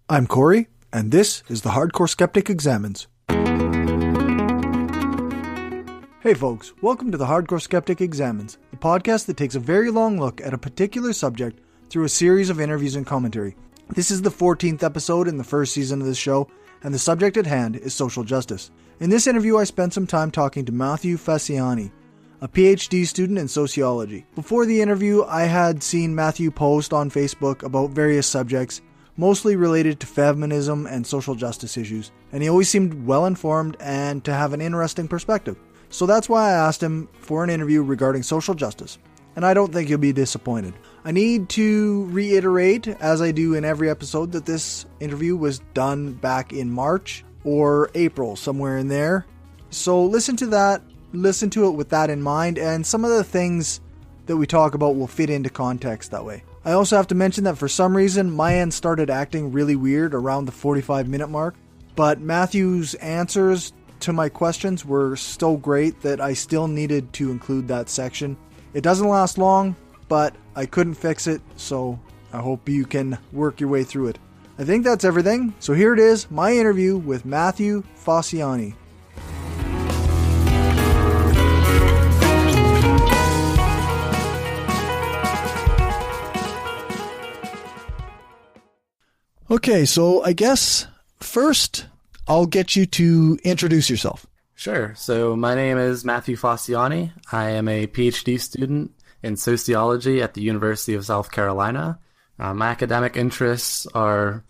I'm Corey, and this is the Hardcore Skeptic Examines. Hey folks, welcome to the Hardcore Skeptic Examines, the podcast that takes a very long look at a particular subject through a series of interviews and commentary. This is the 14th episode in the first season of this show, and the subject at hand is social justice. In this interview, I spent some time talking to Matthew Facciani, a PhD student in sociology. Before the interview, I had seen Matthew post on Facebook about various subjects, mostly related to feminism and social justice issues, and he always seemed well informed and to have an interesting perspective. So that's why I asked him for an interview regarding social justice, and I don't think you'll be disappointed. I need to reiterate, as I do in every episode, that this interview was done back in March or April, somewhere in there. So listen to it with that in mind, and some of the things that we talk about will fit into context that way. I also have to mention that for some reason, my end started acting really weird around the 45-minute mark, but Matthew's answers to my questions were so great that I still needed to include that section. It doesn't last long, but I couldn't fix it, so I hope you can work your way through it. I think that's everything, so here it is, my interview with Matthew Facciani. Okay, so I guess first I'll get you to introduce yourself. Sure. So my name is Matthew Facciani. I am a PhD student in sociology at the University of South Carolina. My academic interests have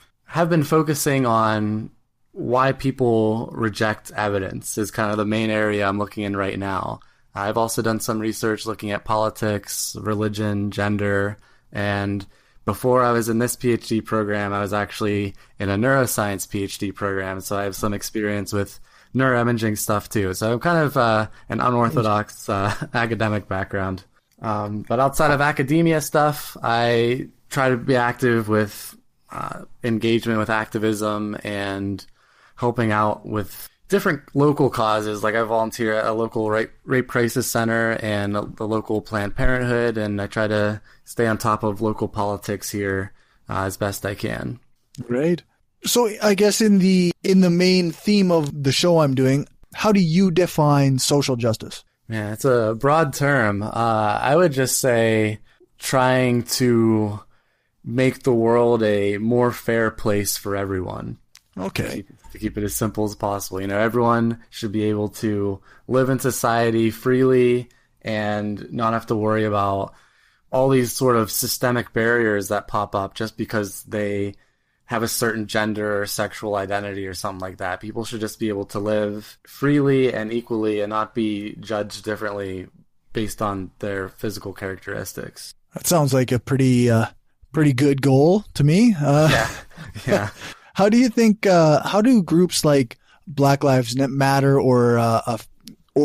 been focusing on why people reject evidence is kind of the main area I'm looking in right now. I've also done some research looking at politics, religion, gender, and before I was in this PhD program, I was actually in a neuroscience PhD program, so I have some experience with neuroimaging stuff too. So I'm kind of an unorthodox academic background. But outside of academia stuff, I try to be active with engagement with activism and helping out with different local causes. Like I volunteer at a local rape crisis center and the local Planned Parenthood, and I try to stay on top of local politics here as best I can. Great. So I guess in the main theme of the show I'm doing, how do you define social justice? Yeah, it's a broad term. I would just say trying to make the world a more fair place for everyone. Okay. To keep it as simple as possible. You know, everyone should be able to live in society freely and not have to worry about all these sort of systemic barriers that pop up just because they have a certain gender or sexual identity or something like that. People should just be able to live freely and equally and not be judged differently based on their physical characteristics. That sounds like a pretty good goal to me. Yeah. How do you think, how do groups like Black Lives Matter or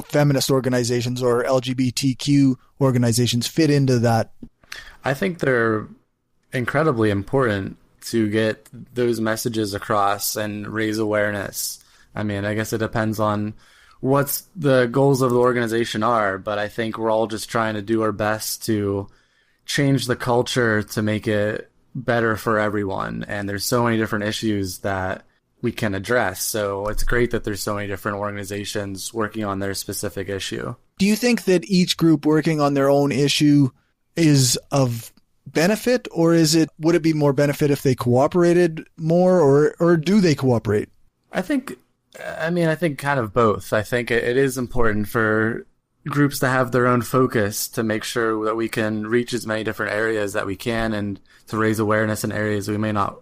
feminist organizations or LGBTQ organizations fit into that? I think they're incredibly important to get those messages across and raise awareness. I mean, I guess it depends on what the goals of the organization are, but I think we're all just trying to do our best to change the culture to make it better for everyone, and there's so many different issues that we can address, so it's great that there's so many different organizations working on their specific issue. Do you think that each group working on their own issue is of benefit, or would it be more benefit if they cooperated more, or do they cooperate? I think kind of both. I think it is important for groups to have their own focus to make sure that we can reach as many different areas that we can and to raise awareness in areas we may not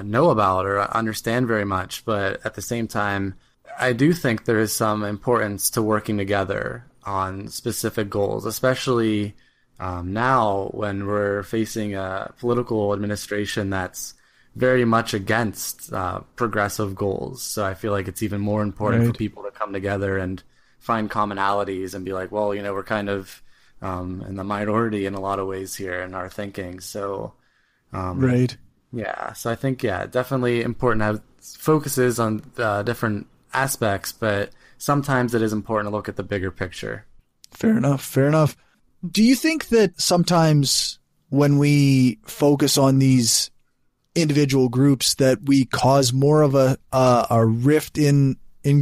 know about or understand very much. But at the same time, I do think there is some importance to working together on specific goals, especially now when we're facing a political administration that's very much against progressive goals. So I feel like it's even more important for people to come together and find commonalities and be like, well, you know, we're kind of in the minority in a lot of ways here in our thinking. So, right. Yeah. So I think, definitely important to have focuses on different aspects, but sometimes it is important to look at the bigger picture. Fair enough. Do you think that sometimes when we focus on these individual groups that we cause more of a rift in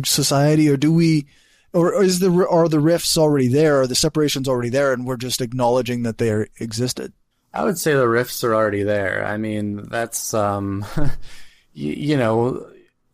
society, or do we, or are the rifts already there, or the separations already there, and we're just acknowledging that they existed? I would say the rifts are already there. I mean, that's you know,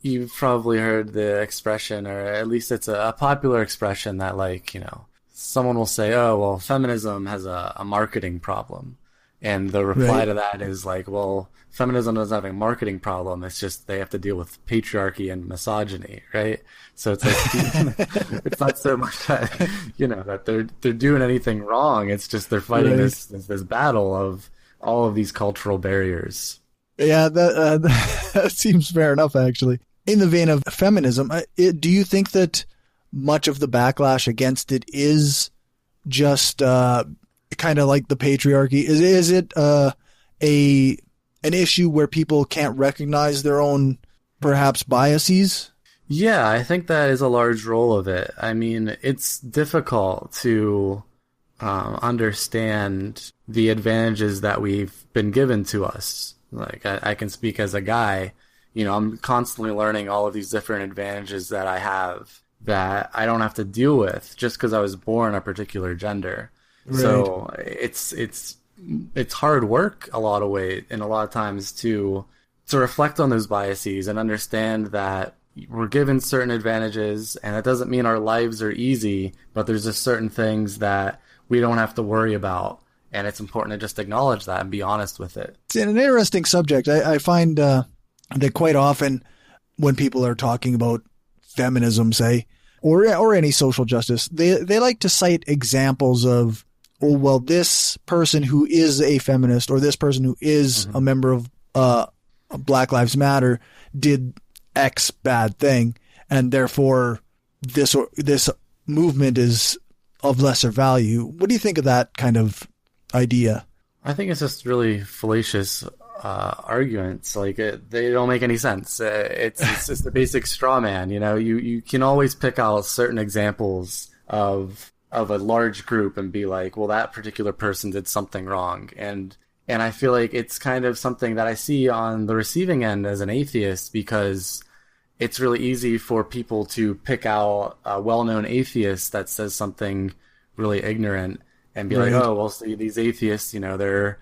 you've probably heard the expression, or at least it's a popular expression that, like, you know, someone will say, oh, well, feminism has a marketing problem. And the reply to that is like, well, feminism doesn't have a marketing problem. It's just they have to deal with patriarchy and misogyny, right? So it's like, it's not so much that, you know, that they're doing anything wrong. It's just they're fighting this battle of all of these cultural barriers. Yeah, that seems fair enough, actually. In the vein of feminism, do you think that much of the backlash against it is just kind of like the patriarchy? Is it an issue where people can't recognize their own perhaps biases? Yeah, I think that is a large role of it. I mean, it's difficult to understand the advantages that we've been given to us. Like, I can speak as a guy, you know, I'm constantly learning all of these different advantages that I have that I don't have to deal with just because I was born a particular gender. Right. So it's hard work a lot of times to reflect on those biases and understand that we're given certain advantages, and that doesn't mean our lives are easy, but there's just certain things that we don't have to worry about. And it's important to just acknowledge that and be honest with it. It's an interesting subject. I find that quite often when people are talking about feminism, say, or any social justice, they like to cite examples of, oh, well, this person who is a feminist or this person who is a member of Black Lives Matter did X bad thing, and therefore this movement is of lesser value. What do you think of that kind of idea? I think it's just really fallacious arguments. Like, they don't make any sense. It's just a basic straw man. You know, you can always pick out certain examples of a large group and be like, well, that particular person did something wrong. And I feel like it's kind of something that I see on the receiving end as an atheist, because it's really easy for people to pick out a well-known atheist that says something really ignorant and be like, oh, well, see, these atheists, you know, they're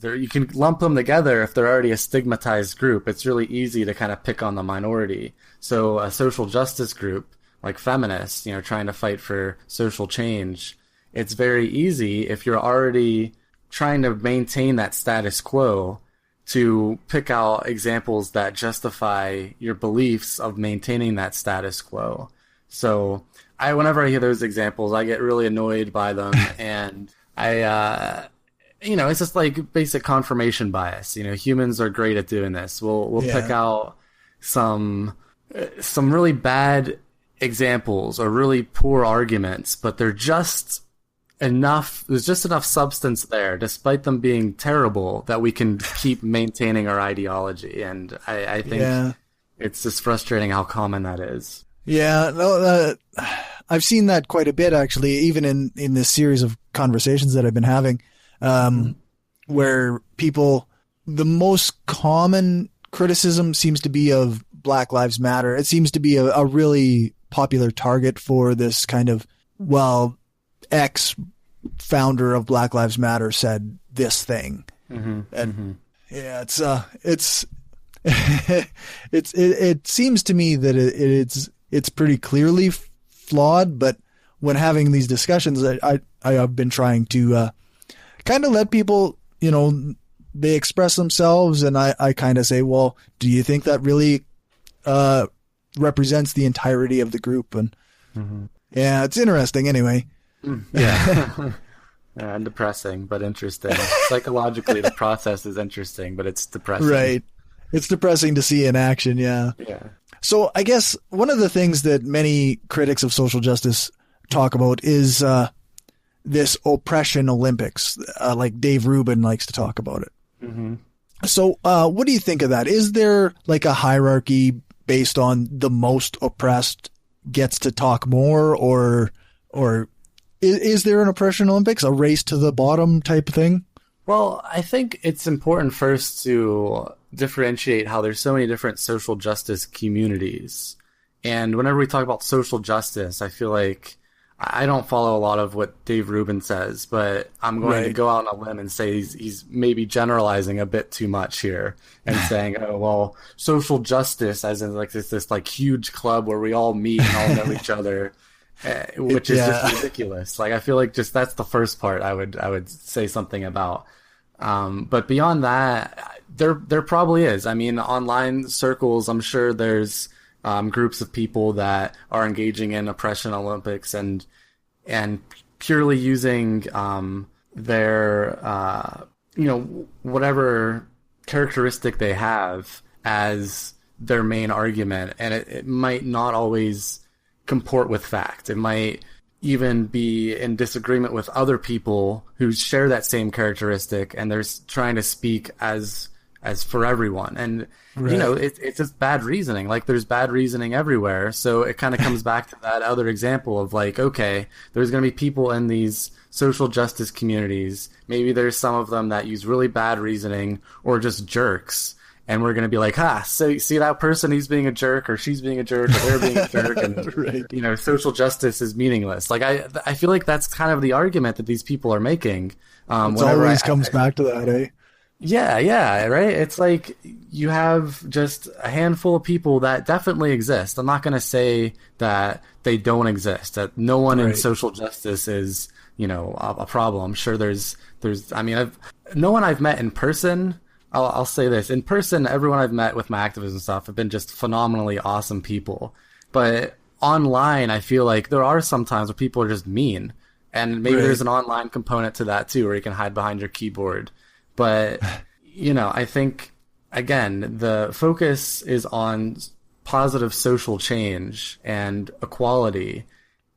you can lump them together if they're already a stigmatized group. It's really easy to kind of pick on the minority. So a social justice group like feminists, you know, trying to fight for social change, it's very easy if you're already trying to maintain that status quo to pick out examples that justify your beliefs of maintaining that status quo. So whenever I hear those examples, I get really annoyed by them, and you know, it's just like basic confirmation bias. You know, humans are great at doing this. We'll pick out some really bad examples or really poor arguments, but they're just enough. There's just enough substance there, despite them being terrible, that we can keep maintaining our ideology. And I think it's just frustrating how common that is. Yeah, no, I've seen that quite a bit, actually, even in this series of conversations that I've been having, where the most common criticism seems to be of Black Lives Matter. It seems to be a really popular target for this kind of, well, ex-founder of Black Lives Matter said this thing. Yeah, it seems to me that it's pretty clearly flawed, but when having these discussions, I have been trying to kind of let people, you know, they express themselves, and I kind of say, well, do you think that really represents the entirety of the group? And yeah, it's interesting anyway. Yeah. And depressing, but interesting. Psychologically, the process is interesting, but it's depressing. Right. It's depressing to see in action, yeah. So I guess one of the things that many critics of social justice talk about is this oppression Olympics, like Dave Rubin likes to talk about it. So what do you think of that? Is there like a hierarchy based on the most oppressed gets to talk more, or is there an oppression Olympics, a race to the bottom type of thing? Well, I think it's important first to differentiate how there's so many different social justice communities. And whenever we talk about social justice, I feel like I don't follow a lot of what Dave Rubin says, but I'm going to go out on a limb and say he's maybe generalizing a bit too much here and saying, oh, well, social justice as in like this like huge club where we all meet and all know each other, which is just ridiculous. Like, I feel like just that's the first part I would say something about. But beyond that, there probably is. I mean, online circles, I'm sure there's groups of people that are engaging in oppression Olympics and purely using their whatever characteristic they have as their main argument, and it might not always comport with fact. It might even be in disagreement with other people who share that same characteristic, and they're trying to speak as for everyone. And it's just bad reasoning. Like, there's bad reasoning everywhere. So it kind of comes back to that other example of like, okay, there's going to be people in these social justice communities. Maybe there's some of them that use really bad reasoning or just jerks. And we're going to be like, so you see that person, he's being a jerk, or she's being a jerk, or they're being a jerk, and social justice is meaningless. Like, I feel like that's kind of the argument that these people are making. It always comes back to that, eh? Yeah, right? It's like you have just a handful of people that definitely exist. I'm not going to say that they don't exist, that no one in social justice is, a problem. I'm sure no one I've met in person. I'll say this. In person, everyone I've met with my activism stuff have been just phenomenally awesome people. But online, I feel like there are some times where people are just mean. And maybe there's an online component to that too, where you can hide behind your keyboard. But, I think, again, the focus is on positive social change and equality.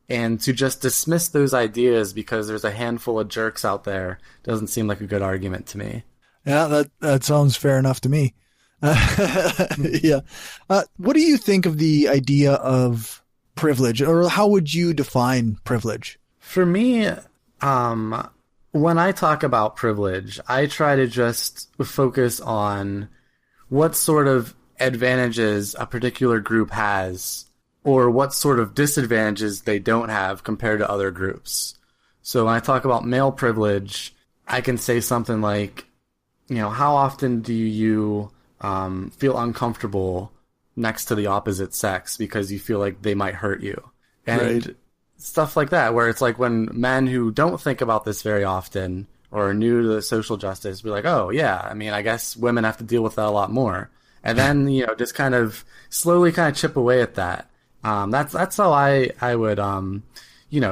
And to just dismiss those ideas because there's a handful of jerks out there doesn't seem like a good argument to me. Yeah, that sounds fair enough to me. Yeah. What do you think of the idea of privilege, or how would you define privilege? For me, when I talk about privilege, I try to just focus on what sort of advantages a particular group has, or what sort of disadvantages they don't have compared to other groups. So when I talk about male privilege, I can say something like, how often do you feel uncomfortable next to the opposite sex because you feel like they might hurt you? And stuff like that, where it's like when men who don't think about this very often or are new to social justice be like, oh, yeah, I mean, I guess women have to deal with that a lot more. And then, just kind of slowly kind of chip away at that. That's how I would,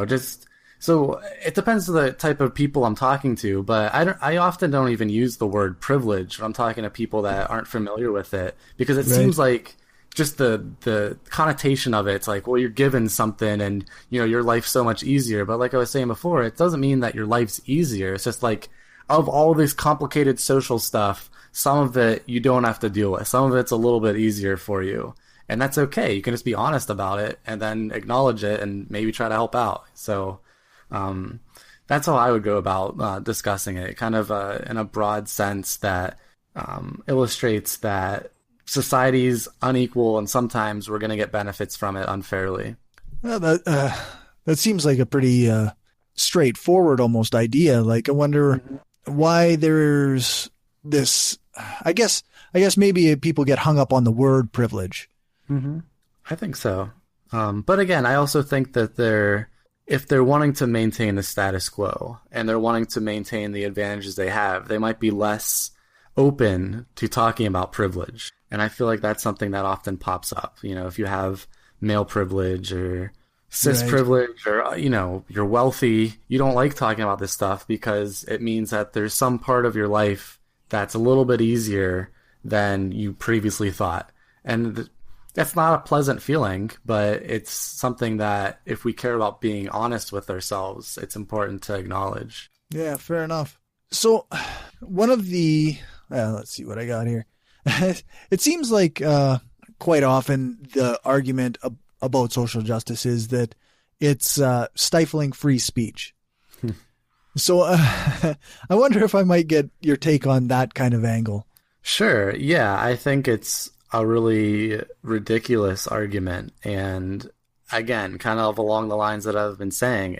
just... So it depends on the type of people I'm talking to, but I often don't even use the word privilege when I'm talking to people that aren't familiar with it, because it seems like just the connotation of it's like, well, you're given something and, your life's so much easier. But like I was saying before, it doesn't mean that your life's easier. It's just like, of all this complicated social stuff, some of it you don't have to deal with. Some of it's a little bit easier for you. And that's okay. You can just be honest about it and then acknowledge it and maybe try to help out. So... that's how I would go about discussing it, kind of in a broad sense that illustrates that society's unequal and sometimes we're going to get benefits from it unfairly. Well, that seems like a pretty straightforward almost idea. Like, I wonder why there's this. I guess maybe people get hung up on the word privilege. Mm-hmm. I think so. But again, I also think that if they're wanting to maintain the status quo and they're wanting to maintain the advantages they have, they might be less open to talking about privilege. And I feel like that's something that often pops up. If you have male privilege or cis privilege or, you're wealthy, you don't like talking about this stuff because it means that there's some part of your life that's a little bit easier than you previously thought. And that's not a pleasant feeling, but it's something that if we care about being honest with ourselves, it's important to acknowledge. Yeah, fair enough. So one of the, let's see what I got here. It seems like quite often the argument about social justice is that it's stifling free speech. So I wonder if I might get your take on that kind of angle. Sure. Yeah, I think it's a really ridiculous argument. And again, kind of along the lines that I've been saying,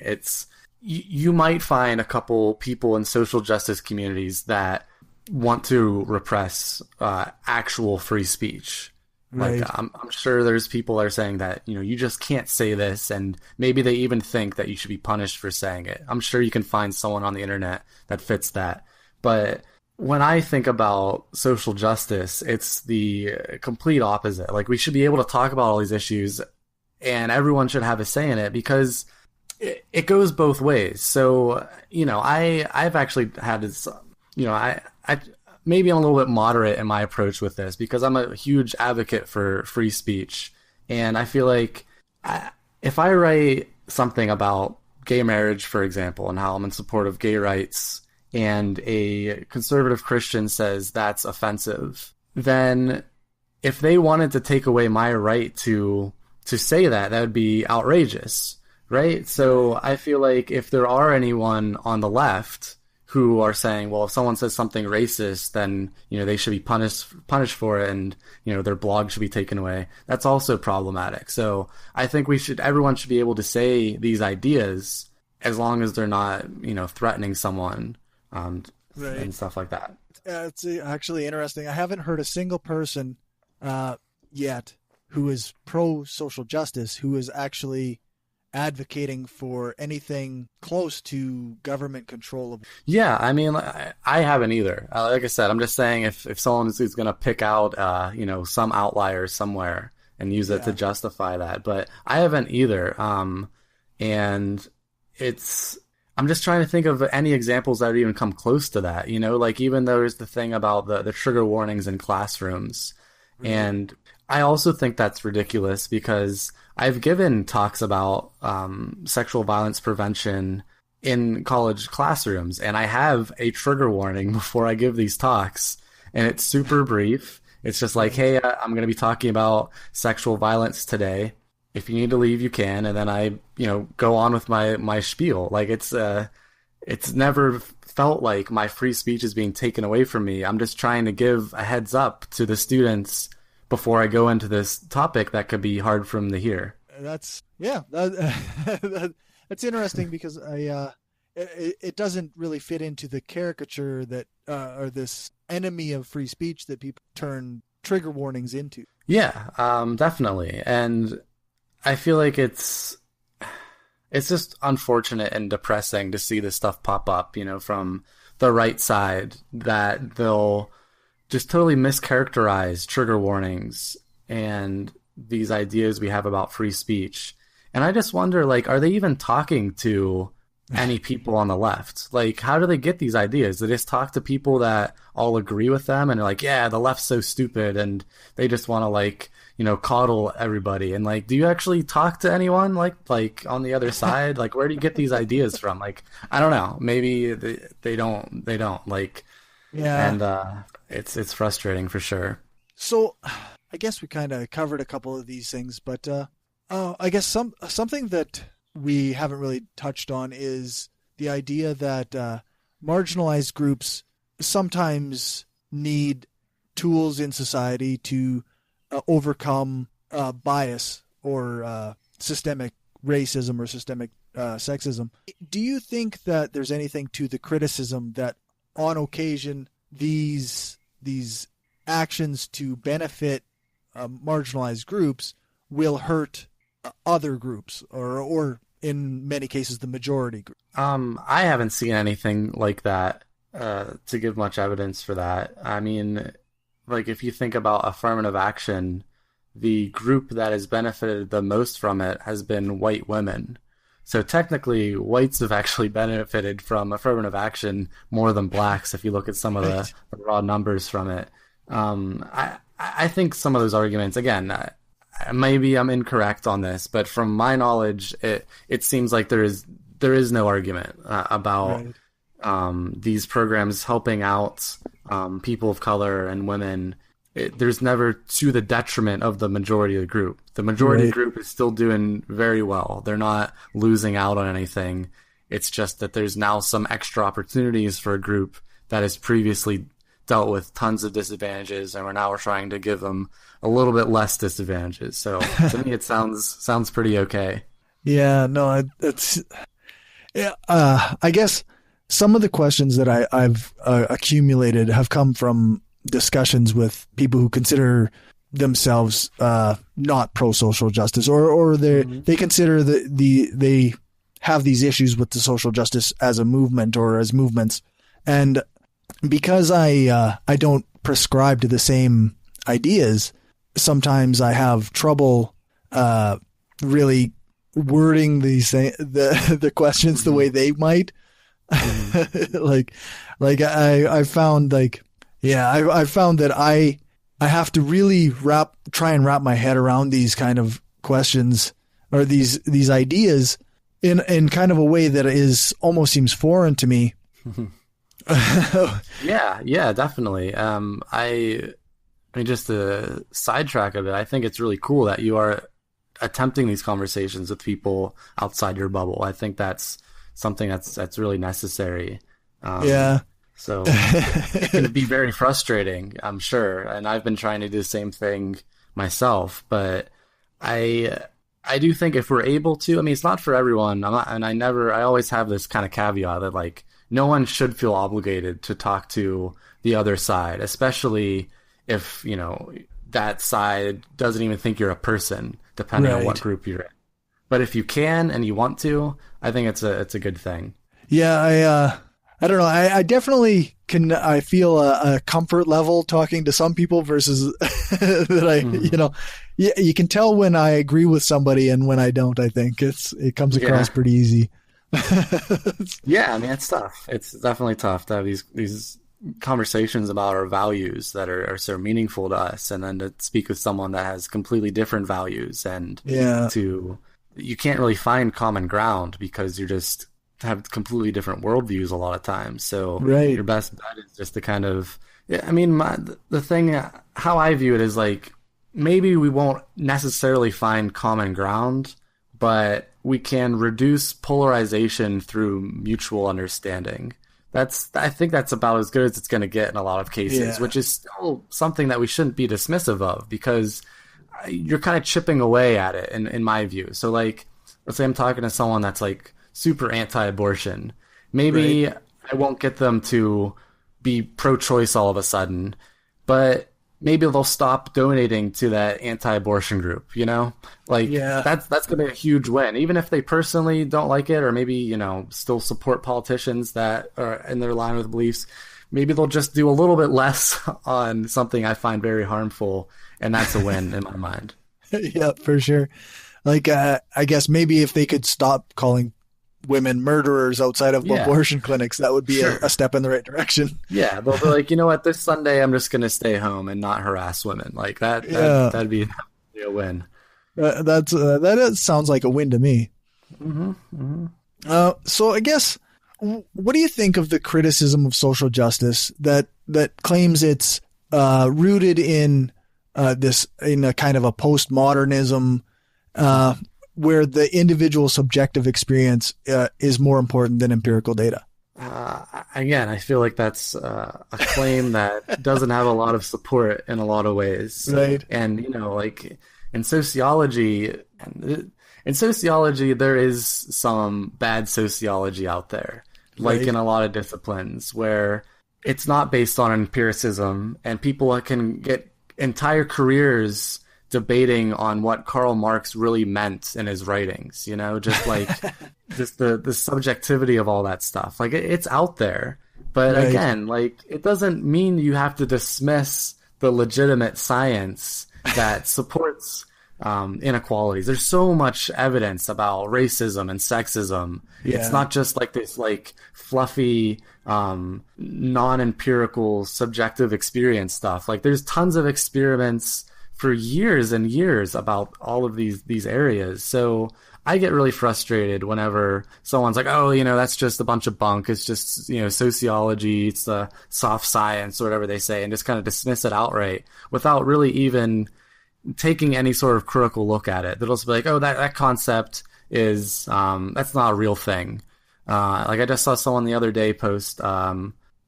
you might find a couple people in social justice communities that want to repress actual free speech. Right. Like I'm sure there's people that are saying that, you just can't say this, and maybe they even think that you should be punished for saying it. I'm sure you can find someone on the internet that fits that. But when I think about social justice, it's the complete opposite. Like, we should be able to talk about all these issues and everyone should have a say in it, because it goes both ways. So, I've actually had this, I maybe I'm a little bit moderate in my approach with this, because I'm a huge advocate for free speech. And I feel like if I write something about gay marriage, for example, and how I'm in support of gay rights, and a conservative Christian says that's offensive, then if they wanted to take away my right to say that, that would be outrageous, right? So I feel like if there are anyone on the left who are saying, well, if someone says something racist, then, they should be punished for it, and, their blog should be taken away, that's also problematic. So I think everyone should be able to say these ideas as long as they're not, threatening someone, Right. and stuff like that. It's actually interesting. I haven't heard a single person yet who is pro-social justice who is actually advocating for anything close to government control of. Yeah, I mean, I haven't either. Like I said, I'm just saying, if someone is going to pick out, some outlier somewhere and use it to justify that, but I haven't either. And I'm just trying to think of any examples that would even come close to that. Like, even there's the thing about the trigger warnings in classrooms. Mm-hmm. And I also think that's ridiculous, because I've given talks about sexual violence prevention in college classrooms, and I have a trigger warning before I give these talks, and it's super brief. It's just like, hey, I'm going to be talking about sexual violence today. If you need to leave, you can. And then I, go on with my spiel. Like, it's never felt like my free speech is being taken away from me. I'm just trying to give a heads up to the students before I go into this topic that could be hard for them to hear. That's interesting, because it doesn't really fit into the caricature that or this enemy of free speech that people turn trigger warnings into. Yeah, definitely. And I feel like it's just unfortunate and depressing to see this stuff pop up, from the right side, that they'll just totally mischaracterize trigger warnings and these ideas we have about free speech. And I just wonder, like, are they even talking to any people on the left? Like, how do they get these ideas? They just talk to people that all agree with them, and they're like, yeah, the left's so stupid, and they just want to, like, coddle everybody. And, like, do you actually talk to anyone like on the other side? Like, where do you get these ideas from? Like, I don't know. Maybe they don't like, yeah. And it's frustrating for sure. So I guess we kind of covered a couple of these things, but I guess something that we haven't really touched on is the idea that marginalized groups sometimes need tools in society to overcome bias or systemic racism or systemic sexism. Do you think that there's anything to the criticism that on occasion these actions to benefit marginalized groups will hurt other groups, or in many cases the majority group? I haven't seen anything like that to give much evidence for that. I mean, like, if you think about affirmative action, the group that has benefited the most from it has been white women. So technically, whites have actually benefited from affirmative action more than blacks, if you look at some of the raw numbers from it. I think some of those arguments, again, maybe I'm incorrect on this, but from my knowledge, it seems like there is no argument about these programs helping out people of color and women. There's never to the detriment of the majority of the group. The majority group is still doing very well. They're not losing out on anything. It's just that there's now some extra opportunities for a group that has previously dealt with tons of disadvantages, and we're trying to give them a little bit less disadvantages. So to me, it sounds pretty okay. Yeah, no, it's yeah. I guess some of the questions that I've accumulated have come from discussions with people who consider themselves not pro social justice, or they consider they have these issues with the social justice as a movement or as movements. And because I don't prescribe to the same ideas, sometimes I have trouble really wording the questions the way they might. like I found I found that I have to really try and wrap my head around these kind of questions or these ideas in kind of a way that almost seems foreign to me. Yeah, definitely. I mean, just to sidetrack a bit, I think it's really cool that you are attempting these conversations with people outside your bubble. I think that's something that's really necessary. So it can be very frustrating, I'm sure. And I've been trying to do the same thing myself, but I do think if we're able to, I mean, it's not for everyone. I always have this kind of caveat that like, no one should feel obligated to talk to the other side, especially if, you know, that side doesn't even think you're a person, depending on what group you're in. But if you can and you want to, I think it's a good thing. Yeah, I don't know. I definitely can. I feel a comfort level talking to some people versus that you know, you can tell when I agree with somebody and when I don't. I think it comes across pretty easy. Yeah, I mean, it's tough. It's definitely tough to have these conversations about our values that are so meaningful to us, and then to speak with someone that has completely different values, and you can't really find common ground because you just have completely different worldviews a lot of times. So your best bet is just to kind of, I mean, the thing, how I view it is like, maybe we won't necessarily find common ground, but we can reduce polarization through mutual understanding. I think that's about as good as it's going to get in a lot of cases, which is still something that we shouldn't be dismissive of, because you're kind of chipping away at it in my view. So like, let's say I'm talking to someone that's like super anti-abortion. Maybe I won't get them to be pro-choice all of a sudden, but maybe they'll stop donating to that anti-abortion group, you know? Like, that's going to be a huge win. Even if they personally don't like it, or maybe, you know, still support politicians that are in their line with beliefs, maybe they'll just do a little bit less on something I find very harmful, and that's a win in my mind. Yeah, for sure. Like, I guess maybe if they could stop calling women murderers outside of abortion clinics, that would be a step in the right direction. Yeah, they'll be like, you know what, this Sunday I'm just going to stay home and not harass women. Like that'd be a win. That sounds like a win to me. So I guess, what do you think of the criticism of social justice that claims it's rooted in in a kind of a postmodernism, where the individual subjective experience is more important than empirical data? Again, I feel like that's a claim that doesn't have a lot of support in a lot of ways. Right. And, you know, like in sociology, there is some bad sociology out there, like in a lot of disciplines, where it's not based on empiricism, and people can get entire careers debating on what Karl Marx really meant in his writings, you know, just like just the subjectivity of all that stuff. Like it's out there, but again, like it doesn't mean you have to dismiss the legitimate science that supports inequalities. There's so much evidence about racism and sexism. It's not just like this like fluffy non-empirical subjective experience stuff. Like there's tons of experiments for years and years about all of these areas. So I get really frustrated whenever someone's like, oh, you know, that's just a bunch of bunk. It's just, you know, sociology, it's the soft science or whatever they say, and just kind of dismiss it outright without really even taking any sort of critical look at it. They'll just be like, oh, that concept is, that's not a real thing. Like I just saw someone the other day post,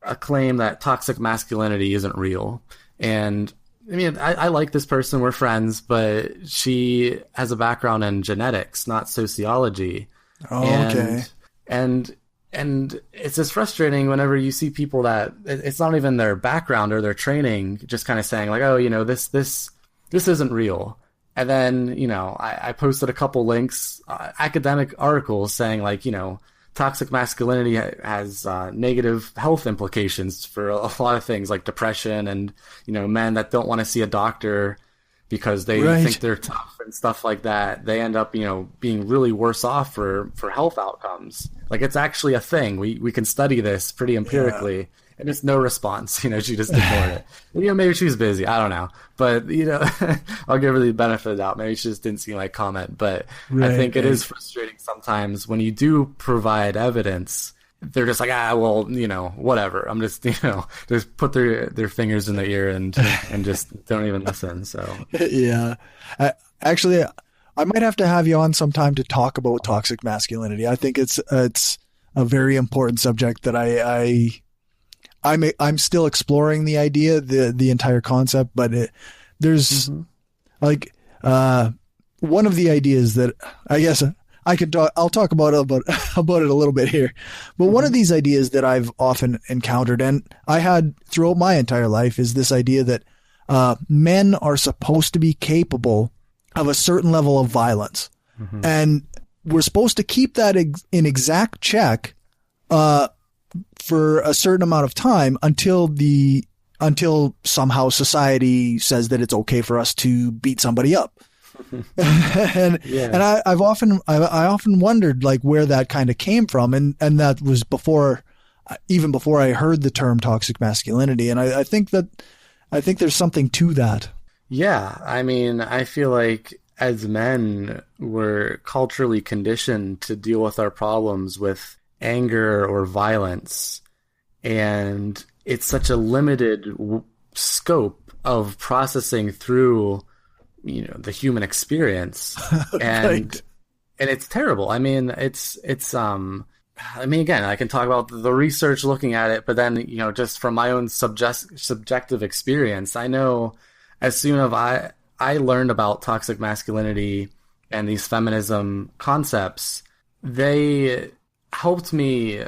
a claim that toxic masculinity isn't real. And I mean, I like this person, we're friends, but she has a background in genetics, not sociology. Oh, okay. And it's just frustrating whenever you see people that it's not even their background or their training, just kind of saying like, oh, this isn't real. And then, I posted a couple links, academic articles saying like, toxic masculinity has negative health implications for a lot of things like depression and, men that don't want to see a doctor because they think they're tough and stuff like that. They end up, being really worse off for health outcomes. Like it's actually a thing. We can study this pretty empirically, and it's no response. She just ignored it. Maybe she was busy. I don't know. But, I'll give her the benefit of the doubt. Maybe she just didn't see my comment. But I think it is frustrating sometimes when you do provide evidence. They're just like, well, whatever. I'm just, just put their fingers in their ear and just don't even listen. So yeah, actually, I might have to have you on sometime to talk about toxic masculinity. I think it's a very important subject that I'm still exploring the idea, the entire concept. But there's like one of the ideas that I guess. I'll talk about it a little bit here, but one of these ideas that I've often encountered and I had throughout my entire life is this idea that men are supposed to be capable of a certain level of violence, and we're supposed to keep that in exact check for a certain amount of time until somehow society says that it's okay for us to beat somebody up. and I've often wondered like where that kind of came from, and that was even before I heard the term toxic masculinity, and I think there's something to that. Yeah, I mean, I feel like as men we're culturally conditioned to deal with our problems with anger or violence, and it's such a limited scope of processing through the human experience, and it's terrible. I mean, it's again, I can talk about the research looking at it, but then, just from my own subjective experience, I know as soon as I learned about toxic masculinity and these feminism concepts, they helped me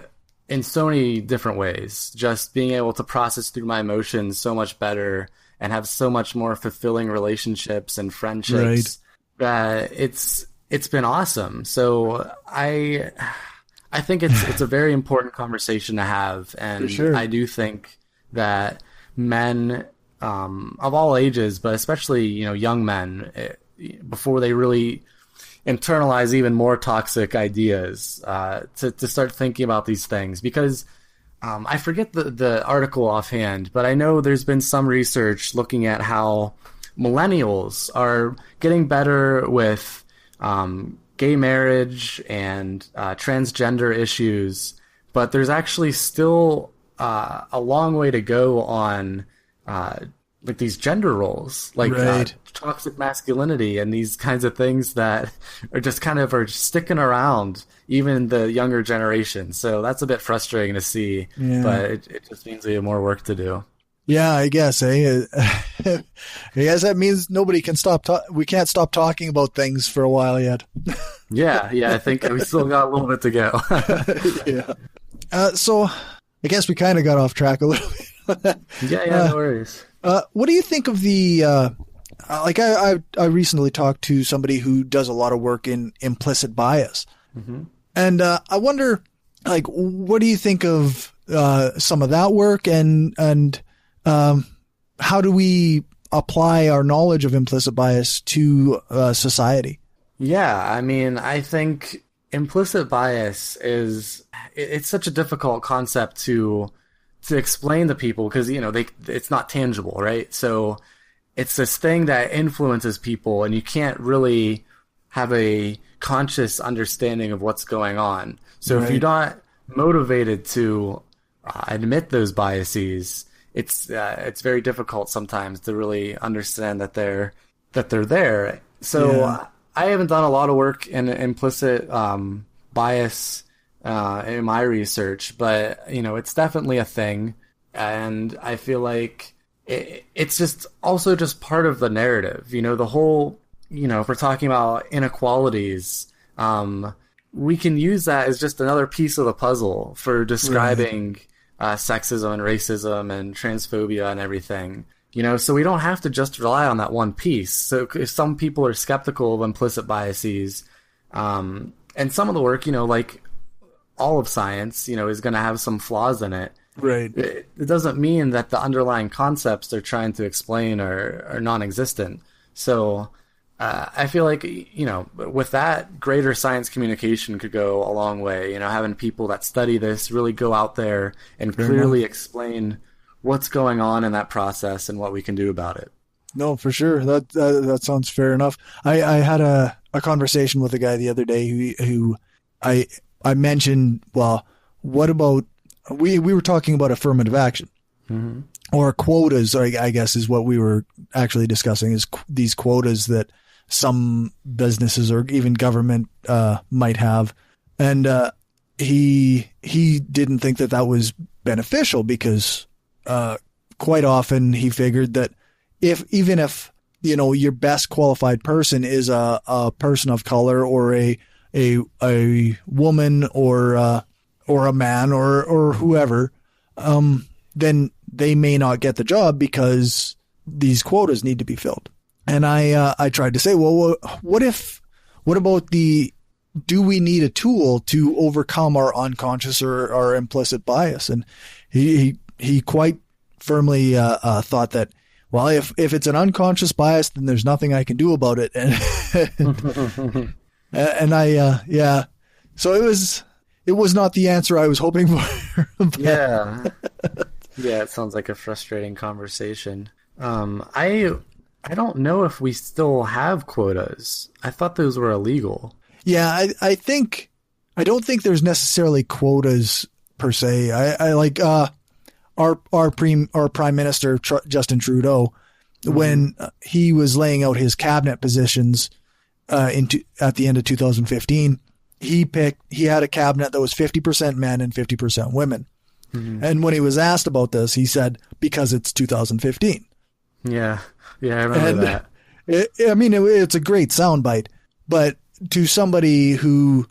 in so many different ways, just being able to process through my emotions so much better and have so much more fulfilling relationships and friendships that it's been awesome. So I think it's a very important conversation to have, and sure. I do think that men of all ages, but especially young men, before they really internalize even more toxic ideas, to start thinking about these things, because I forget the article offhand, but I know there's been some research looking at how millennials are getting better with gay marriage and transgender issues, but there's actually still a long way to go on like these gender roles, like toxic masculinity and these kinds of things that are just kind of are sticking around even the younger generation. So that's a bit frustrating to see, but it just means we have more work to do. Yeah, I guess. I guess that means nobody can we can't stop talking about things for a while yet. Yeah, I think we still got a little bit to go. Yeah. So I guess we kind of got off track a little bit. Yeah, no worries. What do you think of the, like I recently talked to somebody who does a lot of work in implicit bias. And I wonder, like, what do you think of some of that work, and how do we apply our knowledge of implicit bias to society? Yeah, I mean, I think implicit bias it's such a difficult concept to explain to people, because it's not tangible, right? So it's this thing that influences people, and you can't really have a conscious understanding of what's going on. So if you're not motivated to admit those biases, it's very difficult sometimes to really understand that they're there. So I haven't done a lot of work in implicit bias in my research, but it's definitely a thing. And I feel like it's just also just part of the narrative. The whole, if we're talking about inequalities, we can use that as just another piece of the puzzle for describing sexism and racism and transphobia and everything. So we don't have to just rely on that one piece. So if some people are skeptical of implicit biases, and some of the work, like all of science, is going to have some flaws in it. Right. It doesn't mean that the underlying concepts they're trying to explain are non-existent. So I feel like, with that, greater science communication could go a long way. Having people that study this really go out there and clearly explain what's going on in that process and what we can do about it. No, for sure. That sounds fair enough. I had a conversation with a guy the other day who I mentioned, well, what about, we were talking about affirmative action, or quotas, I guess is what we were actually discussing, is these quotas that some businesses or even government might have. And he didn't think that was beneficial because quite often he figured that even if your best qualified person is a person of color or a woman or a man or whoever, then they may not get the job because these quotas need to be filled. And I tried to say, well, what about do we need a tool to overcome our unconscious or our implicit bias? And he quite firmly thought that, well, if it's an unconscious bias, then there's nothing I can do about it. And I so it was not the answer I was hoping for. Yeah, it sounds like a frustrating conversation. I don't know if we still have quotas. I thought those were illegal. Yeah, I don't think there's necessarily quotas per se. I like our Prime Minister Justin Trudeau, when he was laying out his cabinet positions at the end of 2015, he had a cabinet that was 50% men and 50% women. And when he was asked about this, he said, because it's 2015. Yeah, I remember that. It's a great soundbite, but to somebody who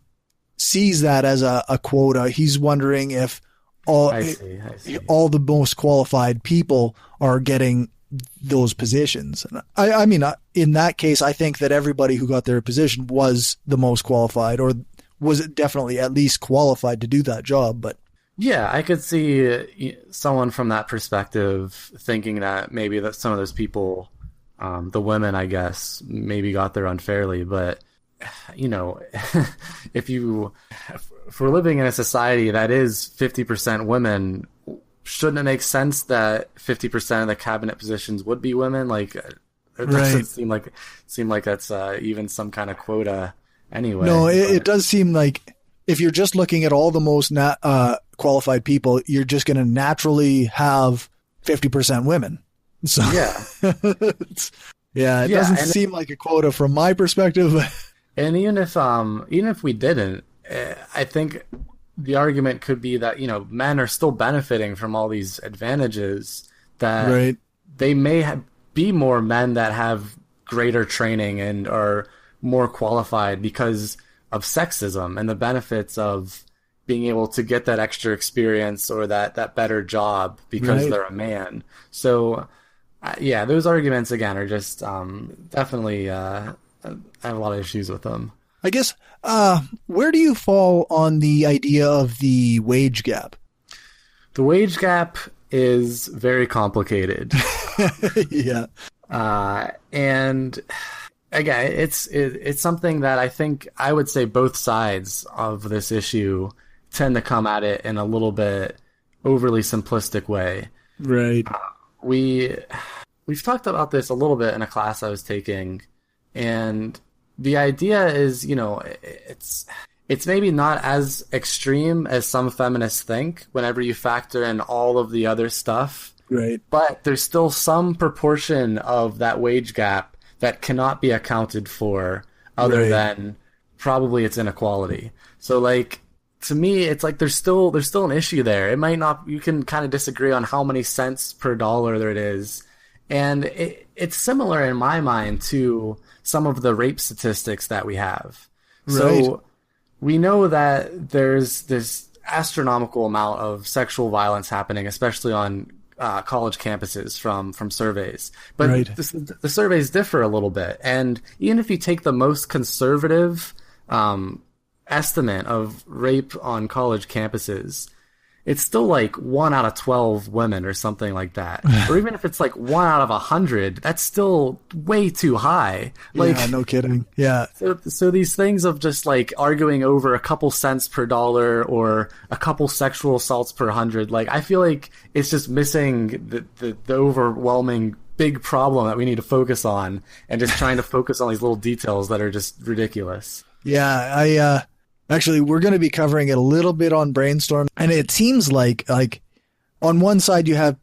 sees that as a quota, he's wondering if all the most qualified people are getting those positions. And in that case, I think that everybody who got their position was the most qualified, or was definitely at least qualified to do that job. But yeah, I could see someone from that perspective thinking that maybe that some of those people, the women, I guess, maybe got there unfairly. But, if we're living in a society that is 50% women, shouldn't it make sense that 50% of the cabinet positions would be women? Like, it doesn't seem like that's even some kind of quota anyway. No, it does seem like if you're just looking at all the most qualified people, you're just going to naturally have 50% women. So yeah, it doesn't seem like a quota from my perspective. And even if we didn't, I think the argument could be that men are still benefiting from all these advantages, that they may be more men that have greater training and are more qualified because of sexism and the benefits of being able to get that extra experience or that better job because they're a man. So, those arguments, again, are just definitely, I have a lot of issues with them. I guess, where do you fall on the idea of the wage gap? The wage gap is very complicated. Yeah. And again, it's something that I think I would say both sides of this issue tend to come at it in a little bit overly simplistic way. Right. We've talked about this a little bit in a class I was taking, and the idea is, it's maybe not as extreme as some feminists think whenever you factor in all of the other stuff. Right. But there's still some proportion of that wage gap that cannot be accounted for other than probably its inequality. So, like, to me, it's like there's still an issue there. It might not. You can kind of disagree on how many cents per dollar there it is, and it's similar in my mind to some of the rape statistics that we have. Right. So we know that there's this astronomical amount of sexual violence happening, especially on college campuses from surveys. But right. The surveys differ a little bit. And even if you take the most conservative estimate of rape on college campuses, it's still like 1 out of 12 women or something like that. Or even if it's like 1 out of 100, that's still way too high. Like, yeah, no kidding. Yeah. So these things of just like arguing over a couple cents per dollar or a couple sexual assaults per 100, like I feel like it's just missing the overwhelming big problem that we need to focus on, and just trying to focus on these little details that are just ridiculous. Yeah, actually, we're going to be covering it a little bit on Brainstorm, and it seems like on one side you have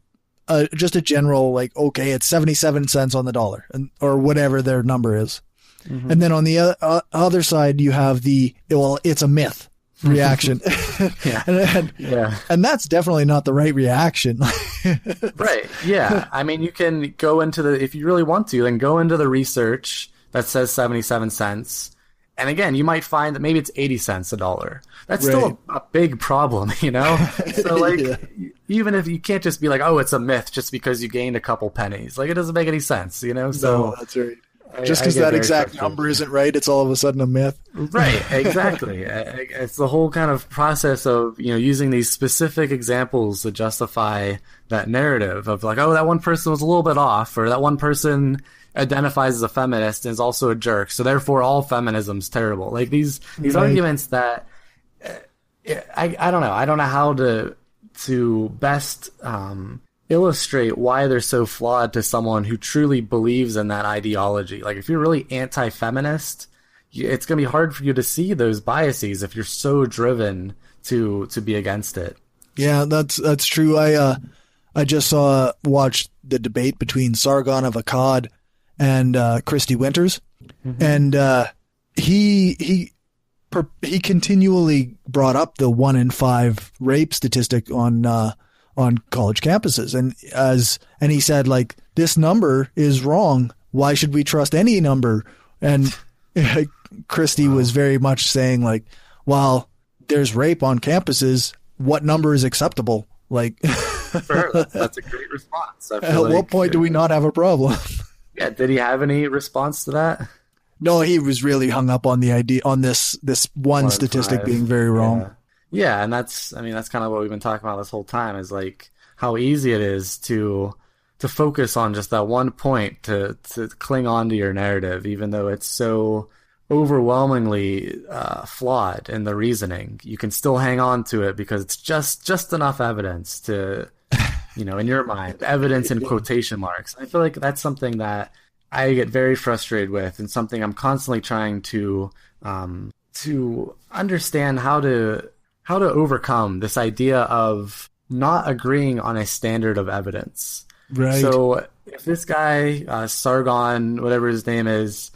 just a general like, okay, it's 77 cents on the dollar, or whatever their number is, and then on the other side you have it's a myth reaction. And that's definitely not the right reaction. Right. Yeah. I mean, you can go into if you really want to, then go into the research that says 77 cents. And again, you might find that maybe it's 80 cents a dollar. That's still a big problem, you know? So like, even if you can't just be like, oh, it's a myth just because you gained a couple pennies. Like, it doesn't make any sense, you know? So no, that's right. Just because that exact number isn't right, it's all of a sudden a myth. Right, exactly. It's the whole kind of process of, using these specific examples to justify that narrative of like, oh, that one person was a little bit off, or that one person identifies as a feminist and is also a jerk, so therefore all feminism's terrible. Like these arguments that I don't know. I don't know how to best illustrate why they're so flawed to someone who truly believes in that ideology. Like if you're really anti-feminist, it's going to be hard for you to see those biases if you're so driven to be against it. Yeah, that's true. I just watched the debate between Sargon of Akkad and Christy Winters, and he continually brought up the 1 in 5 rape statistic on college campuses, and he said, like, this number is wrong. Why should we trust any number? And Christy was very much saying, like, well, there's rape on campuses. What number is acceptable? Like, sure, that's a great response. At what point do we not have a problem? Yeah, did he have any response to that? No, he was really hung up on the idea on this one statistic being very wrong. Yeah, and that's kind of what we've been talking about this whole time, is like how easy it is to focus on just that one point, to cling on to your narrative, even though it's so overwhelmingly flawed in the reasoning. You can still hang on to it because it's just enough evidence to, in your mind, evidence in quotation marks. I feel like that's something that I get very frustrated with, and something I'm constantly trying to understand how to overcome this idea of not agreeing on a standard of evidence. Right. So if this guy, Sargon, whatever his name is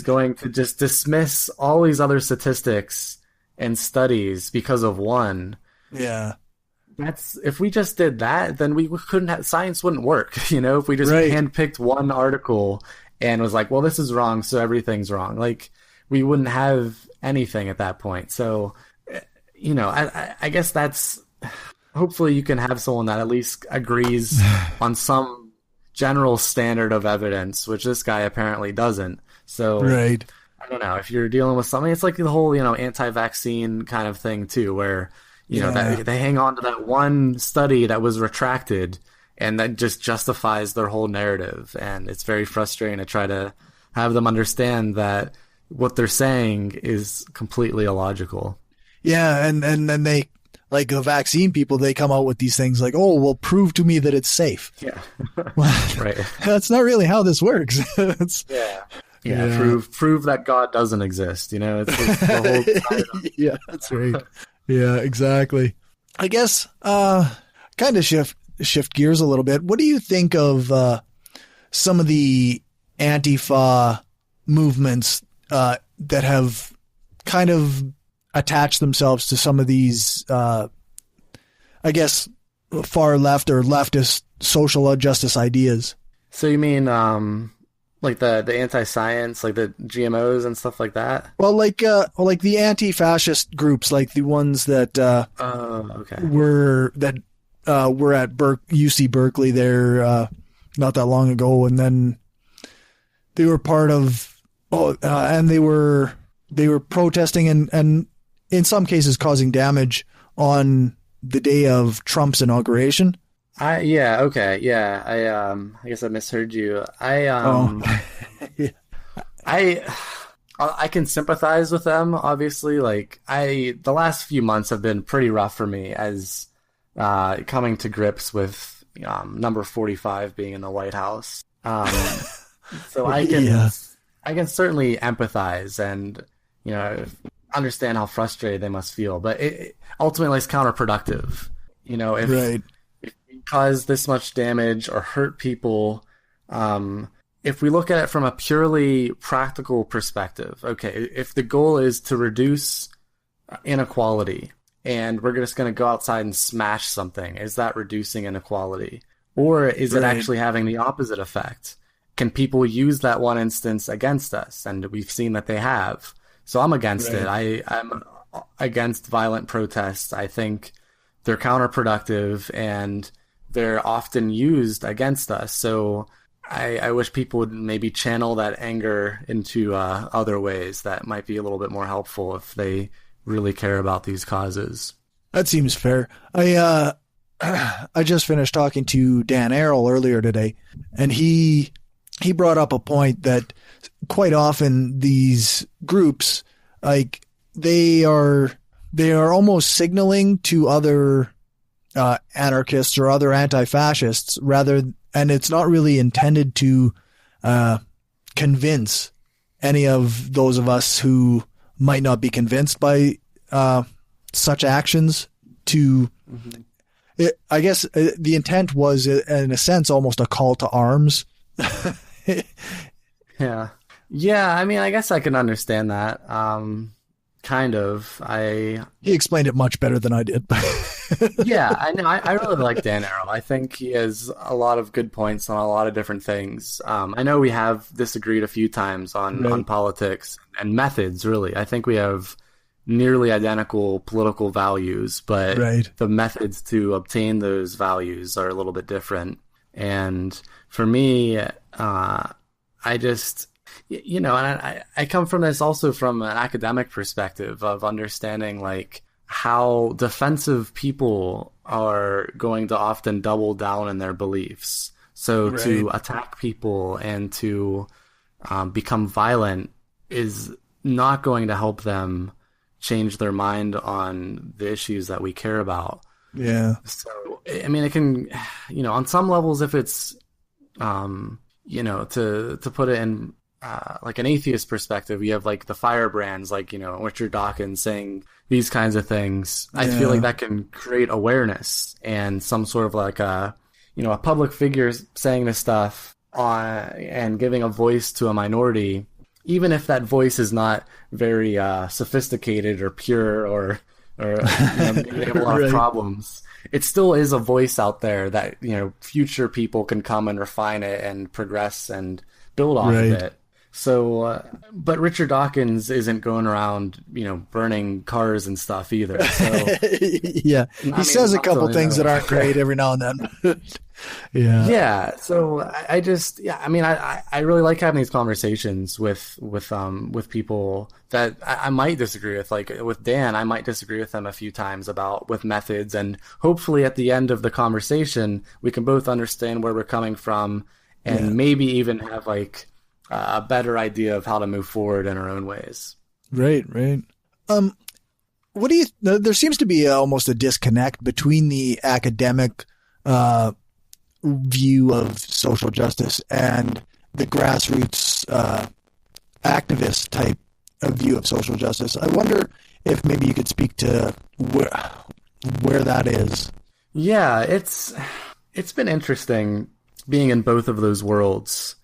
going to just dismiss all these other statistics and studies because of one. Yeah. If we just did that, then we couldn't science wouldn't work. If we just handpicked one article and was like, well, this is wrong, so everything's wrong. Like, we wouldn't have anything at that point. So, I guess that's, hopefully you can have someone that at least agrees on some general standard of evidence, which this guy apparently doesn't. So, I don't know, if you're dealing with something, it's like the whole, anti-vaccine kind of thing too, where, that they hang on to that one study that was retracted, and that just justifies their whole narrative. And it's very frustrating to try to have them understand that what they're saying is completely illogical. Yeah, and then they, like the vaccine people, they come out with these things like, oh, well, prove to me that it's safe. Yeah. Right. That's not really how this works. Yeah. Prove that God doesn't exist. It's the whole yeah, that's right. Yeah, exactly. I guess kind of shift gears a little bit. What do you think of some of the Antifa movements that have kind of attach themselves to some of these, I guess, far left or leftist social justice ideas. So you mean like the anti-science, like the GMOs and stuff like that? Well, like the anti-fascist groups, like the ones that okay. were at UC Berkeley there not that long ago, and then they were part of and they were protesting and in some cases causing damage on the day of Trump's inauguration. I guess I misheard you. I can sympathize with them, obviously. Like the last few months have been pretty rough for me as coming to grips with number 45 being in the White House. So I can certainly empathize and, understand how frustrated they must feel, but it ultimately is counterproductive. If you cause this much damage or hurt people, if we look at it from a purely practical perspective, okay, if the goal is to reduce inequality and we're just going to go outside and smash something, is that reducing inequality? Or is it actually having the opposite effect? Can people use that one instance against us? And we've seen that they have. So I'm against it. I'm against violent protests. I think they're counterproductive and they're often used against us. So I wish people would maybe channel that anger into other ways that might be a little bit more helpful if they really care about these causes. That seems fair. I just finished talking to Dan Arrell earlier today, and he brought up a point that quite often these groups, like they are almost signaling to other anarchists or other anti-fascists and it's not really intended to convince any of those of us who might not be convinced by such actions to. I guess the intent was, in a sense, almost a call to arms. Yeah. I mean, I guess I can understand that. Kind of. He explained it much better than I did. Yeah, I know. I really like Dan Arrell. I think he has a lot of good points on a lot of different things. I know we have disagreed a few times on politics and methods, really. I think we have nearly identical political values, but the methods to obtain those values are a little bit different. And for me, I just, and I come from this also from an academic perspective of understanding like how defensive people are going to often double down in their beliefs. So to attack people and to become violent is not going to help them change their mind on the issues that we care about. Yeah. So, I mean, it can, on some levels, if it's, to put it in like an atheist perspective, you have like the firebrands, like, Richard Dawkins saying these kinds of things. I feel like that can create awareness and some sort of like a public figure saying this stuff and giving a voice to a minority, even if that voice is not very sophisticated or pure or maybe they have a lot of problems. It still is a voice out there that, future people can come and refine it and progress and build off of it. So, but Richard Dawkins isn't going around, burning cars and stuff either. So, yeah, he says a couple things that aren't great every now and then. Yeah. So I just, I really like having these conversations with people that I might disagree with. Like with Dan, I might disagree with him a few times with methods, and hopefully at the end of the conversation, we can both understand where we're coming from and maybe even have like a better idea of how to move forward in our own ways. Right. There seems to be almost a disconnect between the academic view of social justice and the grassroots activist type of view of social justice. I wonder if maybe you could speak to where that is. Yeah, it's been interesting being in both of those worlds.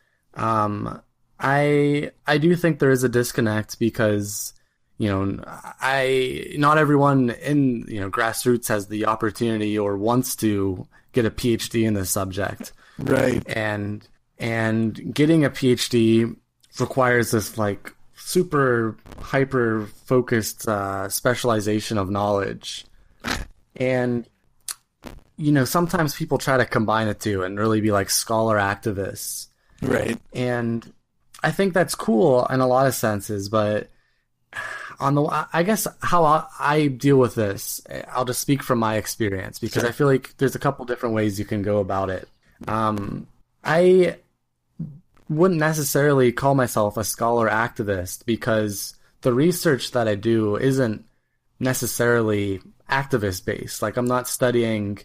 I do think there is a disconnect because, not everyone in, grassroots has the opportunity or wants to get a PhD in this subject. Right. And getting a PhD requires this like super hyper focused specialization of knowledge. And, sometimes people try to combine the two and really be like scholar activists. Right. And I think that's cool in a lot of senses, but I guess how I deal with this, I'll just speak from my experience because I feel like there's a couple different ways you can go about it. I wouldn't necessarily call myself a scholar activist because the research that I do isn't necessarily activist based. Like I'm not studying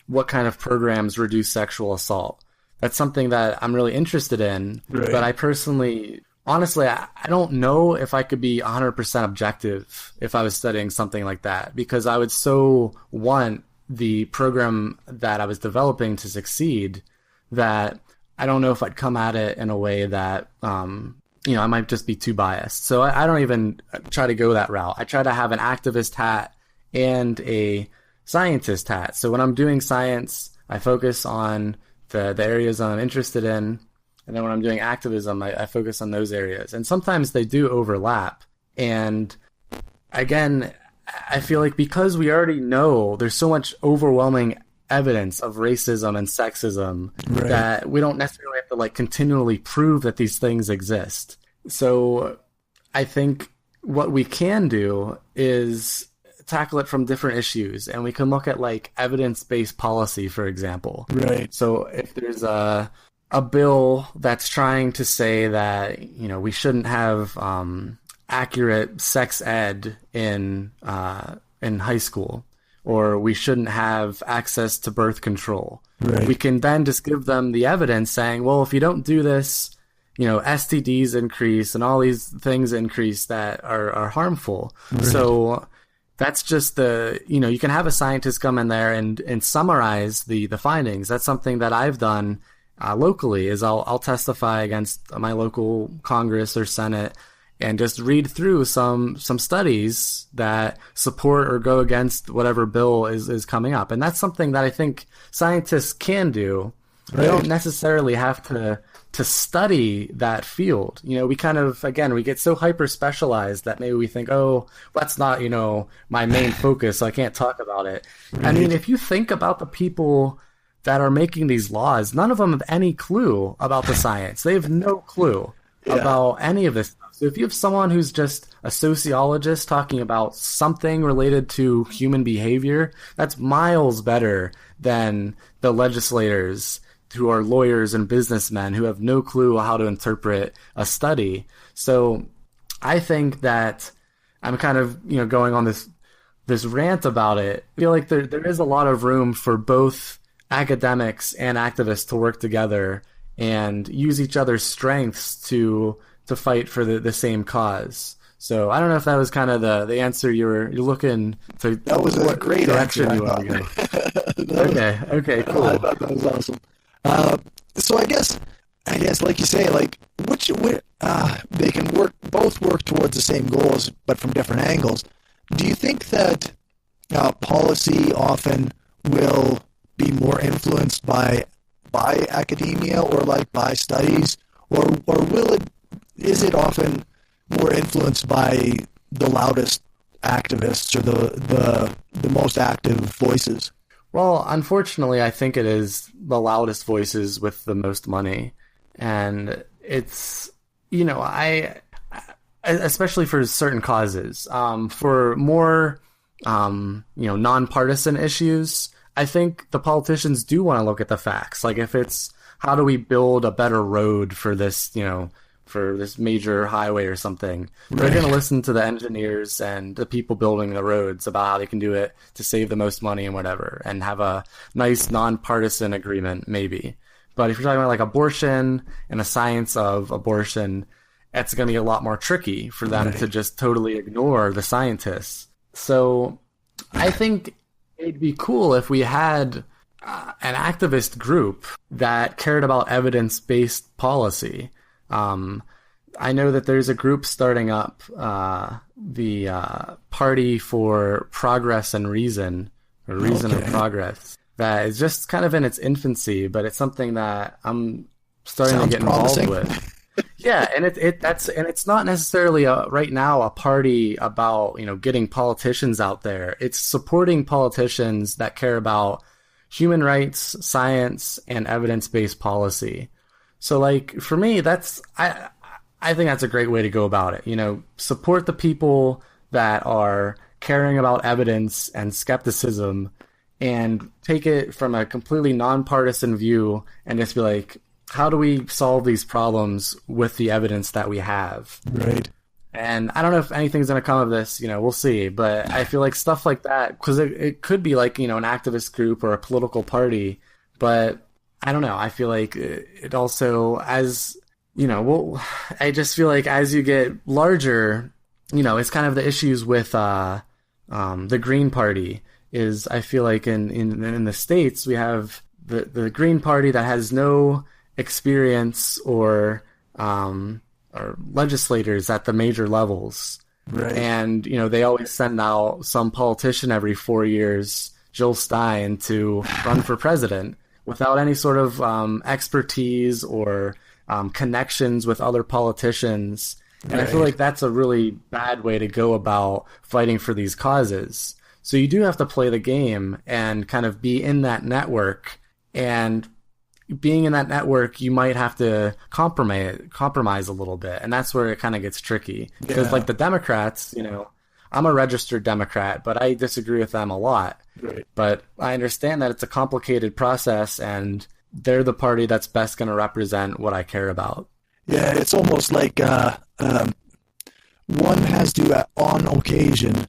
what kind of programs reduce sexual assault. That's something that I'm really interested in, right. But I personally, honestly, I don't know if I could be 100% objective if I was studying something like that, because I would so want the program that I was developing to succeed that I don't know if I'd come at it in a way that, I might just be too biased. So I don't even try to go that route. I try to have an activist hat and a scientist hat. So when I'm doing science, I focus on the areas I'm interested in. And then when I'm doing activism, I focus on those areas. And sometimes they do overlap. And again, I feel like because we already know there's so much overwhelming evidence of racism and sexism, right, that we don't necessarily have to like continually prove that these things exist. So I think what we can do is tackle it from different issues, and we can look at like evidence-based policy, for example. Right. So if there's a bill that's trying to say that, we shouldn't have accurate sex ed in high school, or we shouldn't have access to birth control. Right. We can then just give them the evidence saying, well, if you don't do this, STDs increase and all these things increase that are harmful. Right. So that's just you can have a scientist come in there and summarize the findings. That's something that I've done locally, is I'll testify against my local Congress or Senate and just read through some studies that support or go against whatever bill is coming up. And that's something that I think scientists can do. Right. They don't necessarily have to study that field. We kind of, again, we get so hyper specialized that maybe we think, oh, that's not, my main focus, so I can't talk about it. Right. I mean, if you think about the people that are making these laws, none of them have any clue about the science. They have no clue about any of this stuff. So if you have someone who's just a sociologist talking about something related to human behavior, that's miles better than the legislators who are lawyers and businessmen who have no clue how to interpret a study. So I think that I'm kind of, going on this rant about it. I feel like there is a lot of room for both academics and activists to work together and use each other's strengths to fight for the same cause. So I don't know if that was kind of the answer you're looking to. That was a great direction answer. You want to go. Okay, cool. I thought that was awesome. So I guess like you say, like they can both work towards the same goals, but from different angles. Do you think that policy often will be more influenced by academia or like by studies, or is it often more influenced by the loudest activists or the most active voices? Well, unfortunately, I think it is the loudest voices with the most money. And it's, especially for certain causes, for more, nonpartisan issues, I think the politicians do want to look at the facts. Like if it's, how do we build a better road for this, for this major highway or something, right, they're going to listen to the engineers and the people building the roads about how they can do it to save the most money and whatever, and have a nice nonpartisan agreement maybe. But if you're talking about like abortion and the science of abortion, it's going to be a lot more tricky for them to just totally ignore the scientists. So I think it'd be cool if we had an activist group that cared about evidence-based policy. I know that there's a group starting up, the Party for Progress and Reason, or Reason and Progress, that is just kind of in its infancy, but it's something that I'm starting to get involved with. Yeah, and it's not necessarily right now a party about, getting politicians out there. It's supporting politicians that care about human rights, science, and evidence-based policy. So, like, for me, I think that's a great way to go about it. Support the people that are caring about evidence and skepticism, and take it from a completely nonpartisan view and just be like, how do we solve these problems with the evidence that we have? Right. And I don't know if anything's going to come of this, we'll see. But I feel like stuff like that, because it could be like, an activist group or a political party. But I don't know. I feel like it also, as, I just feel like as you get larger, it's kind of the issues with the Green Party is, I feel like in the States, we have the Green Party that has no experience or legislators at the major levels. Right. And, they always send out some politician every 4 years, Jill Stein, to run for president without any sort of expertise or connections with other politicians. And I feel like that's a really bad way to go about fighting for these causes. So you do have to play the game and kind of be in that network, and being in that network, you might have to compromise a little bit, and that's where it kind of gets tricky. Because, like the Democrats, I'm a registered Democrat, but I disagree with them a lot. Right. But I understand that it's a complicated process, and they're the party that's best going to represent what I care about. Yeah, it's almost like one has to, on occasion,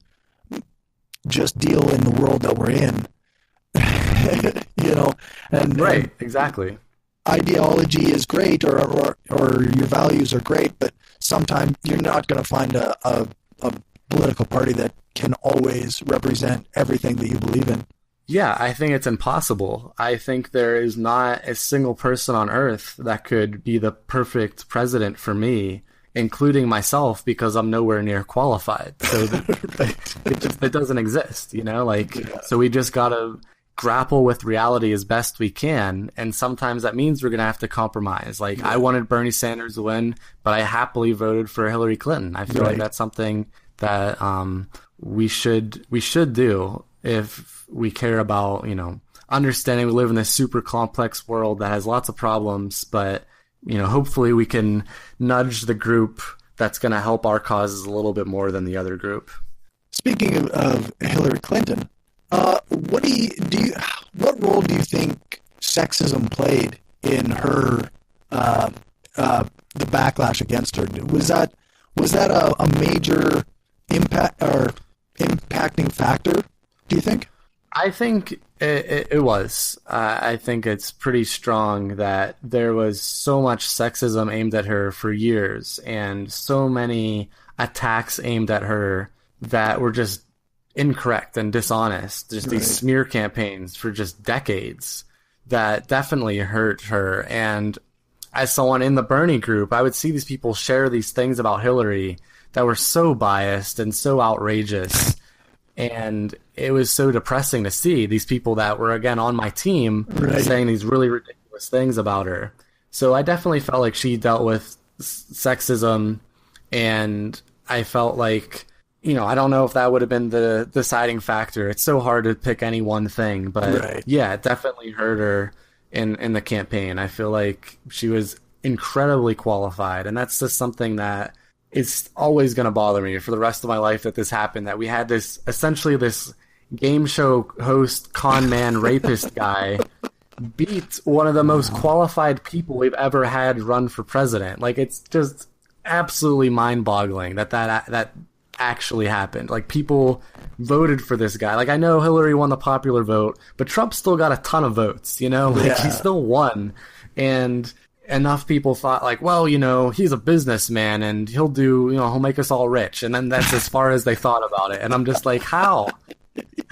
just deal in the world that we're in. And exactly. Ideology is great, or your values are great, but sometimes you're not going to find a political party that can always represent everything that you believe in. Yeah, I think it's impossible. I think there is not a single person on earth that could be the perfect president for me, including myself, because I'm nowhere near qualified. So it doesn't exist, So we just got to grapple with reality as best we can, and sometimes that means we're going to have to compromise. I wanted Bernie Sanders to win, but I happily voted for Hillary Clinton. I feel like that's something that we should do if we care about, understanding we live in this super complex world that has lots of problems, but hopefully we can nudge the group that's going to help our causes a little bit more than the other group. Speaking of Hillary Clinton, what role do you think sexism played in her the backlash against her? Was that a major impact or impacting factor, do you think? I think it was. I think it's pretty strong that there was so much sexism aimed at her for years, and so many attacks aimed at her that were just incorrect and dishonest. Just these smear campaigns for just decades that definitely hurt her. And as someone in the Bernie group, I would see these people share these things about Hillary that were so biased and so outrageous. And it was so depressing to see these people that were, again, on my team saying these really ridiculous things about her. So I definitely felt like she dealt with sexism, and I felt like, I don't know if that would have been the deciding factor. It's so hard to pick any one thing, but yeah, it definitely hurt her in the campaign. I feel like she was incredibly qualified, and that's just something that it's always going to bother me for the rest of my life, that this happened, that we had this game show host, con man, rapist guy beat one of the most qualified people we've ever had run for president. It's just absolutely mind-boggling that actually happened. People voted for this guy. I know Hillary won the popular vote, but Trump still got a ton of votes, he still won. And enough people thought he's a businessman and he'll make us all rich. And then that's as far as they thought about it. And I'm just like, how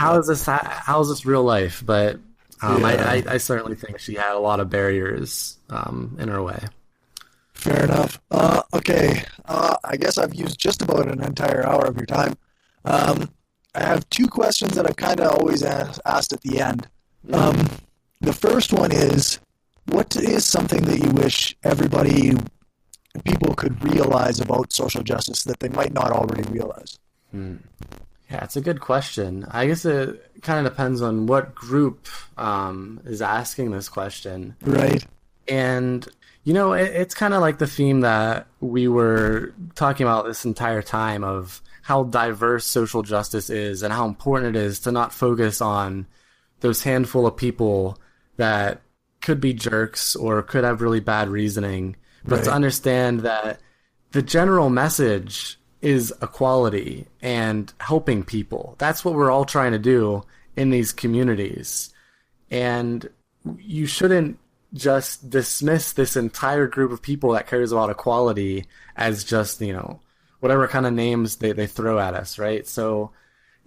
is this real life? But I certainly think she had a lot of barriers in her way. Fair enough. Okay. I guess I've used just about an entire hour of your time. I have two questions that I've kind of always asked at the end. The first one is, what is something that you wish people could realize about social justice that they might not already realize? Yeah, it's a good question. I guess it kind of depends on what group is asking this question. Right. And, it's kind of like the theme that we were talking about this entire time of how diverse social justice is and how important it is to not focus on those handful of people that could be jerks or could have really bad reasoning, but to understand that the general message is equality and helping people. That's what we're all trying to do in these communities. And you shouldn't just dismiss this entire group of people that cares about equality as just, whatever kind of names they throw at us, right? So,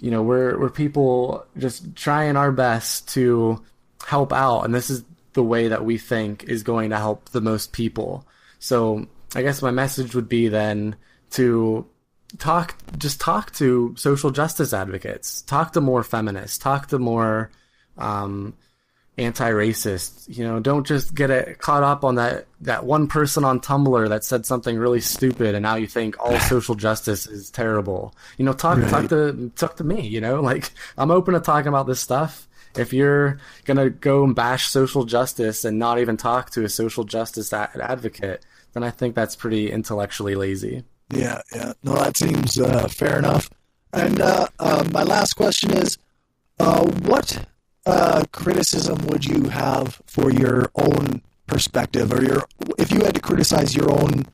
we're people just trying our best to help out, and this is the way that we think is going to help the most people. So I guess my message would be then to talk to social justice advocates, talk to more feminists, talk to more anti-racists. Don't just get caught up on that one person on Tumblr that said something really stupid and now you think all social justice is terrible. Talk to me, like I'm open to talking about this stuff. If you're gonna go and bash social justice and not even talk to a social justice advocate, then I think that's pretty intellectually lazy. Yeah. No, that seems fair enough. And my last question is, what criticism would you have for your own perspective, or if you had to criticize your own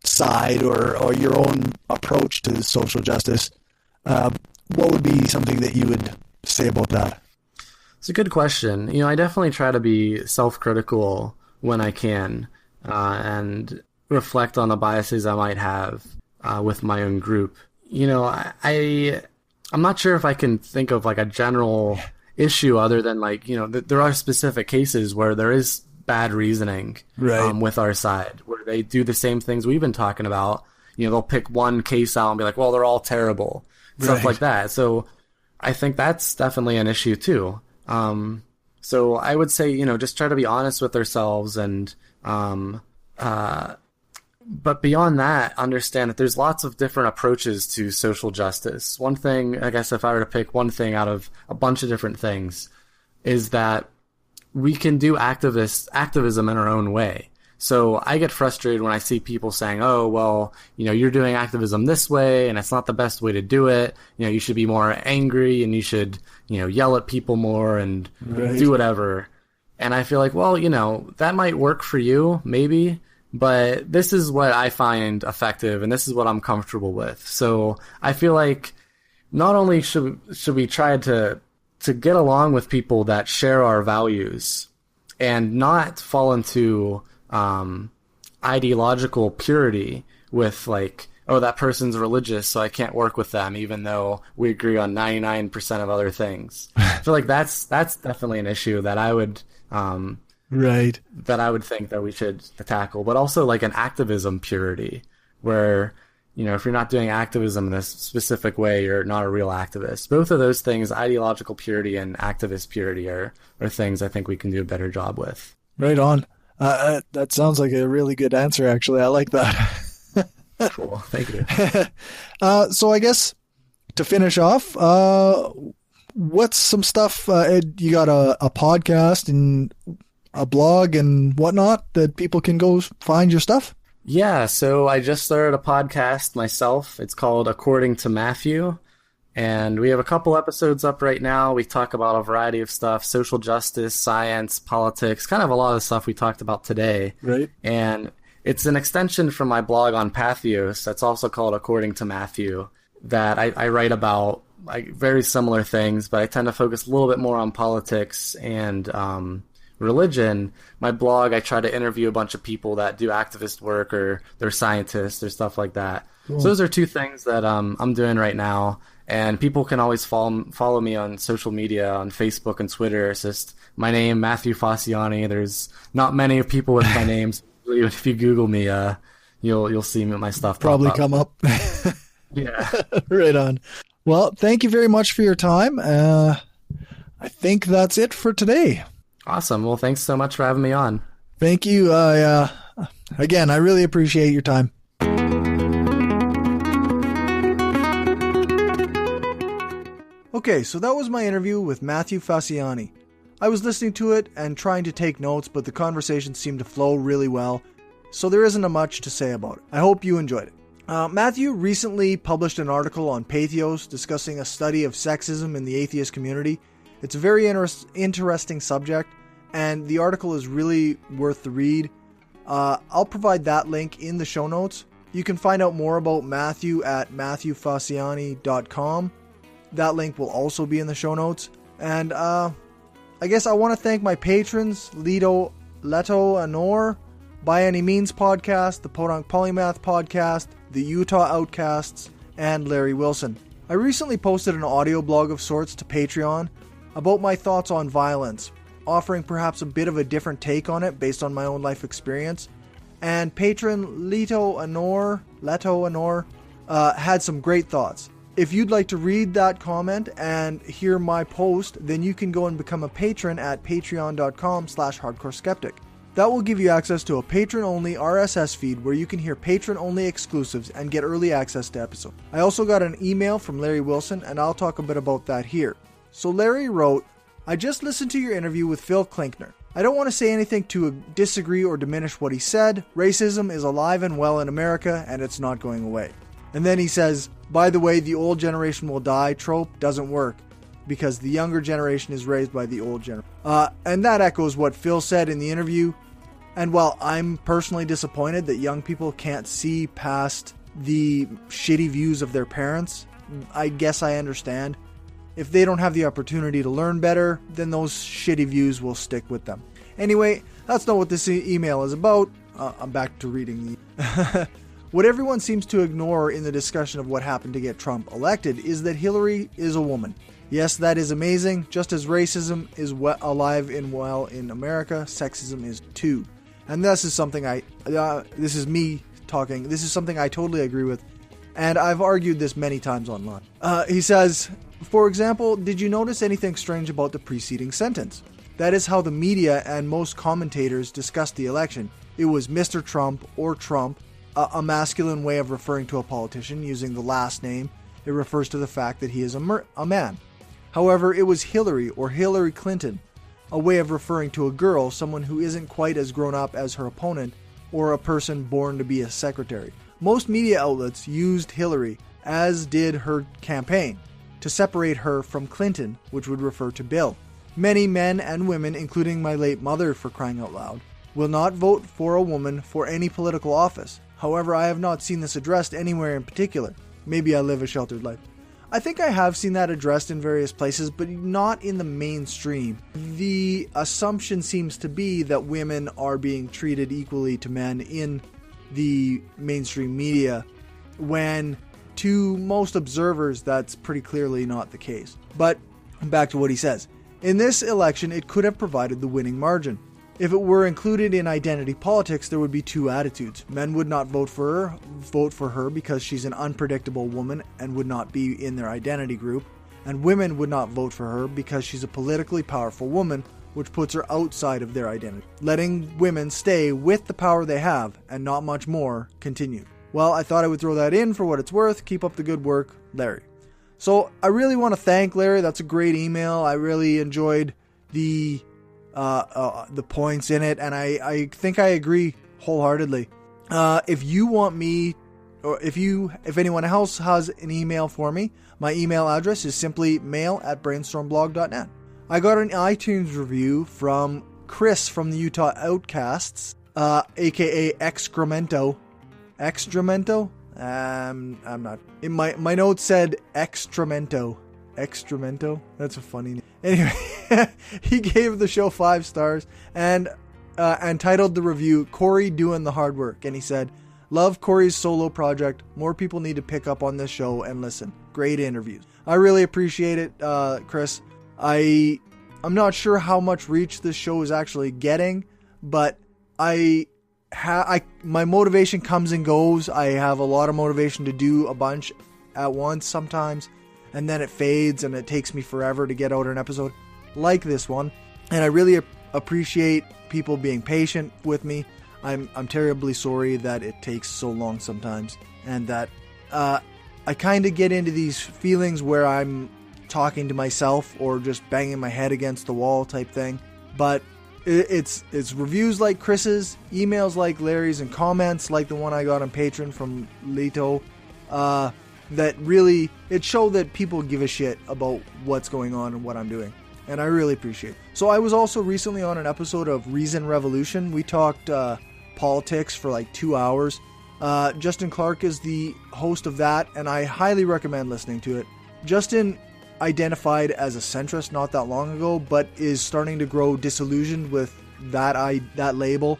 side or your own approach to social justice, what would be something that you would say about that? It's a good question. I definitely try to be self-critical when I can, and reflect on the biases I might have with my own group. I'm not sure if I can think of like a general issue other than like, there are specific cases where there is bad reasoning with our side, where they do the same things we've been talking about. They'll pick one case out and be like, well, they're all terrible, stuff like that. So I think that's definitely an issue too. So I would say, just try to be honest with ourselves and, but beyond that, understand that there's lots of different approaches to social justice. One thing, I guess if I were to pick one thing out of a bunch of different things, is that we can do activism in our own way. So I get frustrated when I see people saying, oh, well, you're doing activism this way and it's not the best way to do it. You should be more angry and you should, yell at people more and do whatever. And I feel like, well, that might work for you, maybe, but this is what I find effective and this is what I'm comfortable with. So I feel like not only should we try to get along with people that share our values and not fall into ideological purity with like, oh, that person's religious, so I can't work with them, even though we agree on 99% of other things. I feel like that's definitely an issue that I would that I would think that we should tackle. But also like an activism purity, where if you're not doing activism in this specific way, you're not a real activist. Both of those things, ideological purity and activist purity, are things I think we can do a better job with. Right on. That sounds like a really good answer, actually. I like that. Cool. Thank you. So I guess to finish off, what's some stuff? You got a podcast and a blog and whatnot that people can go find your stuff? Yeah, so I just started a podcast myself. It's called According to Matthew. And we have a couple episodes up right now. We talk about a variety of stuff: social justice, science, politics, kind of a lot of the stuff we talked about today. Right. And it's an extension from my blog on Patheos that's also called According to Matthew, that I write about like very similar things, but I tend to focus a little bit more on politics and religion. My blog, I try to interview a bunch of people that do activist work or they're scientists or stuff like that. Cool. So those are two things that I'm doing right now. And people can always follow me on social media, on Facebook and Twitter. It's just my name, Matthew Facciani. There's not many people with my names. Even if you Google me, you'll see my stuff probably pop come up. Yeah. Right on. Well, thank you very much for your time. I think that's it for today. Awesome. Well, thanks so much for having me on. Thank you. Again, I really appreciate your time. Okay, so that was my interview with Matthew Facciani. I was listening to it and trying to take notes, but the conversation seemed to flow really well, so there isn't much to say about it. I hope you enjoyed it. Matthew recently published an article on Patheos discussing a study of sexism in the atheist community. It's a very interesting subject, and the article is really worth the read. I'll provide that link in the show notes. You can find out more about Matthew at matthewfacciani.com. That link will also be in the show notes. And I guess I want to thank my patrons, Leto Anor, By Any Means Podcast, the Podunk Polymath Podcast, the Utah Outcasts, and Larry Wilson. I recently posted an audio blog of sorts to Patreon about my thoughts on violence, offering perhaps a bit of a different take on it based on my own life experience. And patron Leto Anor had some great thoughts. If you'd like to read that comment and hear my post, then you can go and become a patron at patreon.com/hardcoreskeptic. That will give you access to a patron-only RSS feed where you can hear patron-only exclusives and get early access to episodes. I also got an email from Larry Wilson, and I'll talk a bit about that here. So Larry wrote, I just listened to your interview with Phil Klinkner. I don't want to say anything to disagree or diminish what he said. Racism is alive and well in America, and it's not going away. And then he says, by the way, the old generation will die trope doesn't work because the younger generation is raised by the old generation. And that echoes what Phil said in the interview. And while I'm personally disappointed that young people can't see past the shitty views of their parents, I guess I understand. If they don't have the opportunity to learn better, then those shitty views will stick with them. Anyway, that's not what this email is about. I'm back to reading the... What everyone seems to ignore in the discussion of what happened to get Trump elected is that Hillary is a woman. Yes, that is amazing. Just as racism is alive and well in America, sexism is too. And this is something this is me talking. This is something I totally agree with. And I've argued this many times online. He says, for example, did you notice anything strange about the preceding sentence? That is how the media and most commentators discussed the election. It was Mr. Trump or Trump, a masculine way of referring to a politician using the last name. It refers to the fact that he is a man. However, it was Hillary or Hillary Clinton, a way of referring to a girl, someone who isn't quite as grown up as her opponent, or a person born to be a secretary. Most media outlets used Hillary, as did her campaign, to separate her from Clinton, which would refer to Bill. Many men and women, including my late mother for crying out loud, will not vote for a woman for any political office. However, I have not seen this addressed anywhere in particular. Maybe I live a sheltered life. I think I have seen that addressed in various places, but not in the mainstream. The assumption seems to be that women are being treated equally to men in the mainstream media, when to most observers that's pretty clearly not the case. But back to what he says. In this election, it could have provided the winning margin. If it were included in identity politics, there would be two attitudes. Men would not vote for her because she's an unpredictable woman and would not be in their identity group, and women would not vote for her because she's a politically powerful woman, which puts her outside of their identity. Letting women stay with the power they have, and not much more, continue. Well, I thought I would throw that in for what it's worth. Keep up the good work, Larry. So I really want to thank Larry. That's a great email. I really enjoyed the points in it, and I think I agree wholeheartedly. If you want me, or if anyone else has an email for me, my email address is simply mail@brainstormblog.net. I got an iTunes review from Chris from the Utah Outcasts, aka Excremento. Excremento? I'm not. In my notes said Excremento. Excremento? That's a funny name. Anyway, he gave the show 5 stars and titled the review, Corey Doing the Hard Work. And he said, love Corey's solo project. More people need to pick up on this show and listen. Great interviews. I really appreciate it, Chris. I'm not sure how much reach this show is actually getting, but I my motivation comes and goes. I have a lot of motivation to do a bunch at once sometimes, and then it fades and it takes me forever to get out an episode like this one. And I really appreciate people being patient with me. I'm terribly sorry that it takes so long sometimes, and that I kind of get into these feelings where I'm talking to myself or just banging my head against the wall type thing. But it's reviews like Chris's, emails like Larry's, and comments like the one I got on Patreon from Leto that really, it showed that people give a shit about what's going on and what I'm doing. And I really appreciate it. So I was also recently on an episode of Reason Revolution. We talked politics for like 2 hours. Justin Clark is the host of that, and I highly recommend listening to it. Justin identified as a centrist not that long ago, but is starting to grow disillusioned with that label,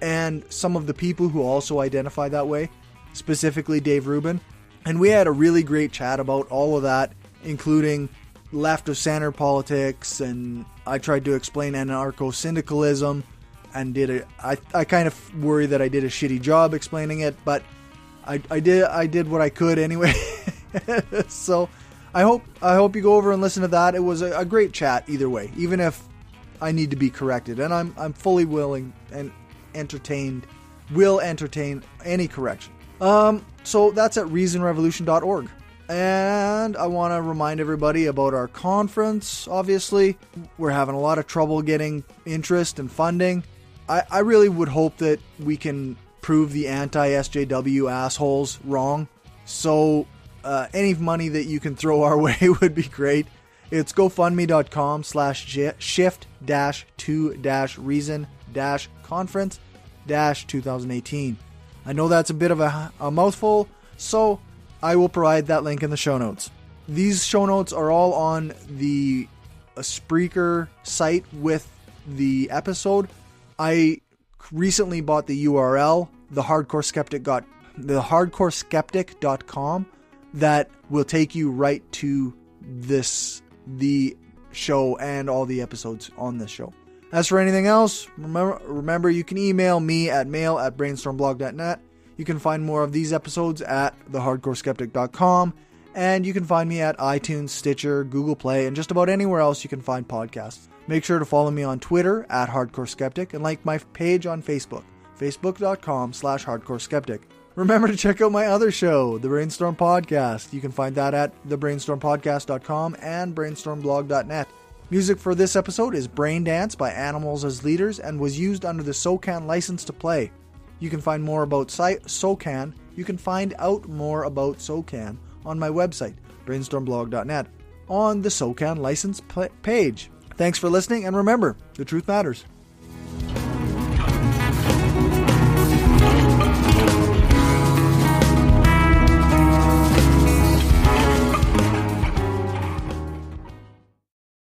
and some of the people who also identify that way, specifically Dave Rubin. And we had a really great chat about all of that, including left of center politics, and I tried to explain anarcho-syndicalism, and I kind of worry that I did a shitty job explaining it, but I did what I could anyway. So I hope you go over and listen to that. It was a great chat either way, even if I need to be corrected, and I'm fully willing and will entertain any correction. So that's at reasonrevolution.org. And I want to remind everybody about our conference. Obviously, we're having a lot of trouble getting interest and funding. I really would hope that we can prove the anti-SJW assholes wrong. So any money that you can throw our way would be great. It's gofundme.com/shift-2-reason-conference-2018. I know that's a bit of a mouthful, so I will provide that link in the show notes. These show notes are all on the Spreaker site with the episode. I recently bought the URL, thehardcoreskeptic.com, that will take you right to the show and all the episodes on this show. As for anything else, remember you can email me at mail@brainstormblog.net. You can find more of these episodes at thehardcoreskeptic.com, and you can find me at iTunes, Stitcher, Google Play, and just about anywhere else you can find podcasts. Make sure to follow me on Twitter at hardcoreskeptic, and like my page on Facebook, facebook.com/hardcoreskeptic. Remember to check out my other show, The Brainstorm Podcast. You can find that at thebrainstormpodcast.com and brainstormblog.net. Music for this episode is Brain Dance by Animals as Leaders and was used under the SOCAN license to play. You can find more about SOCAN. You can find out more about SOCAN on my website, brainstormblog.net, on the SOCAN license page. Thanks for listening, and remember, the truth matters.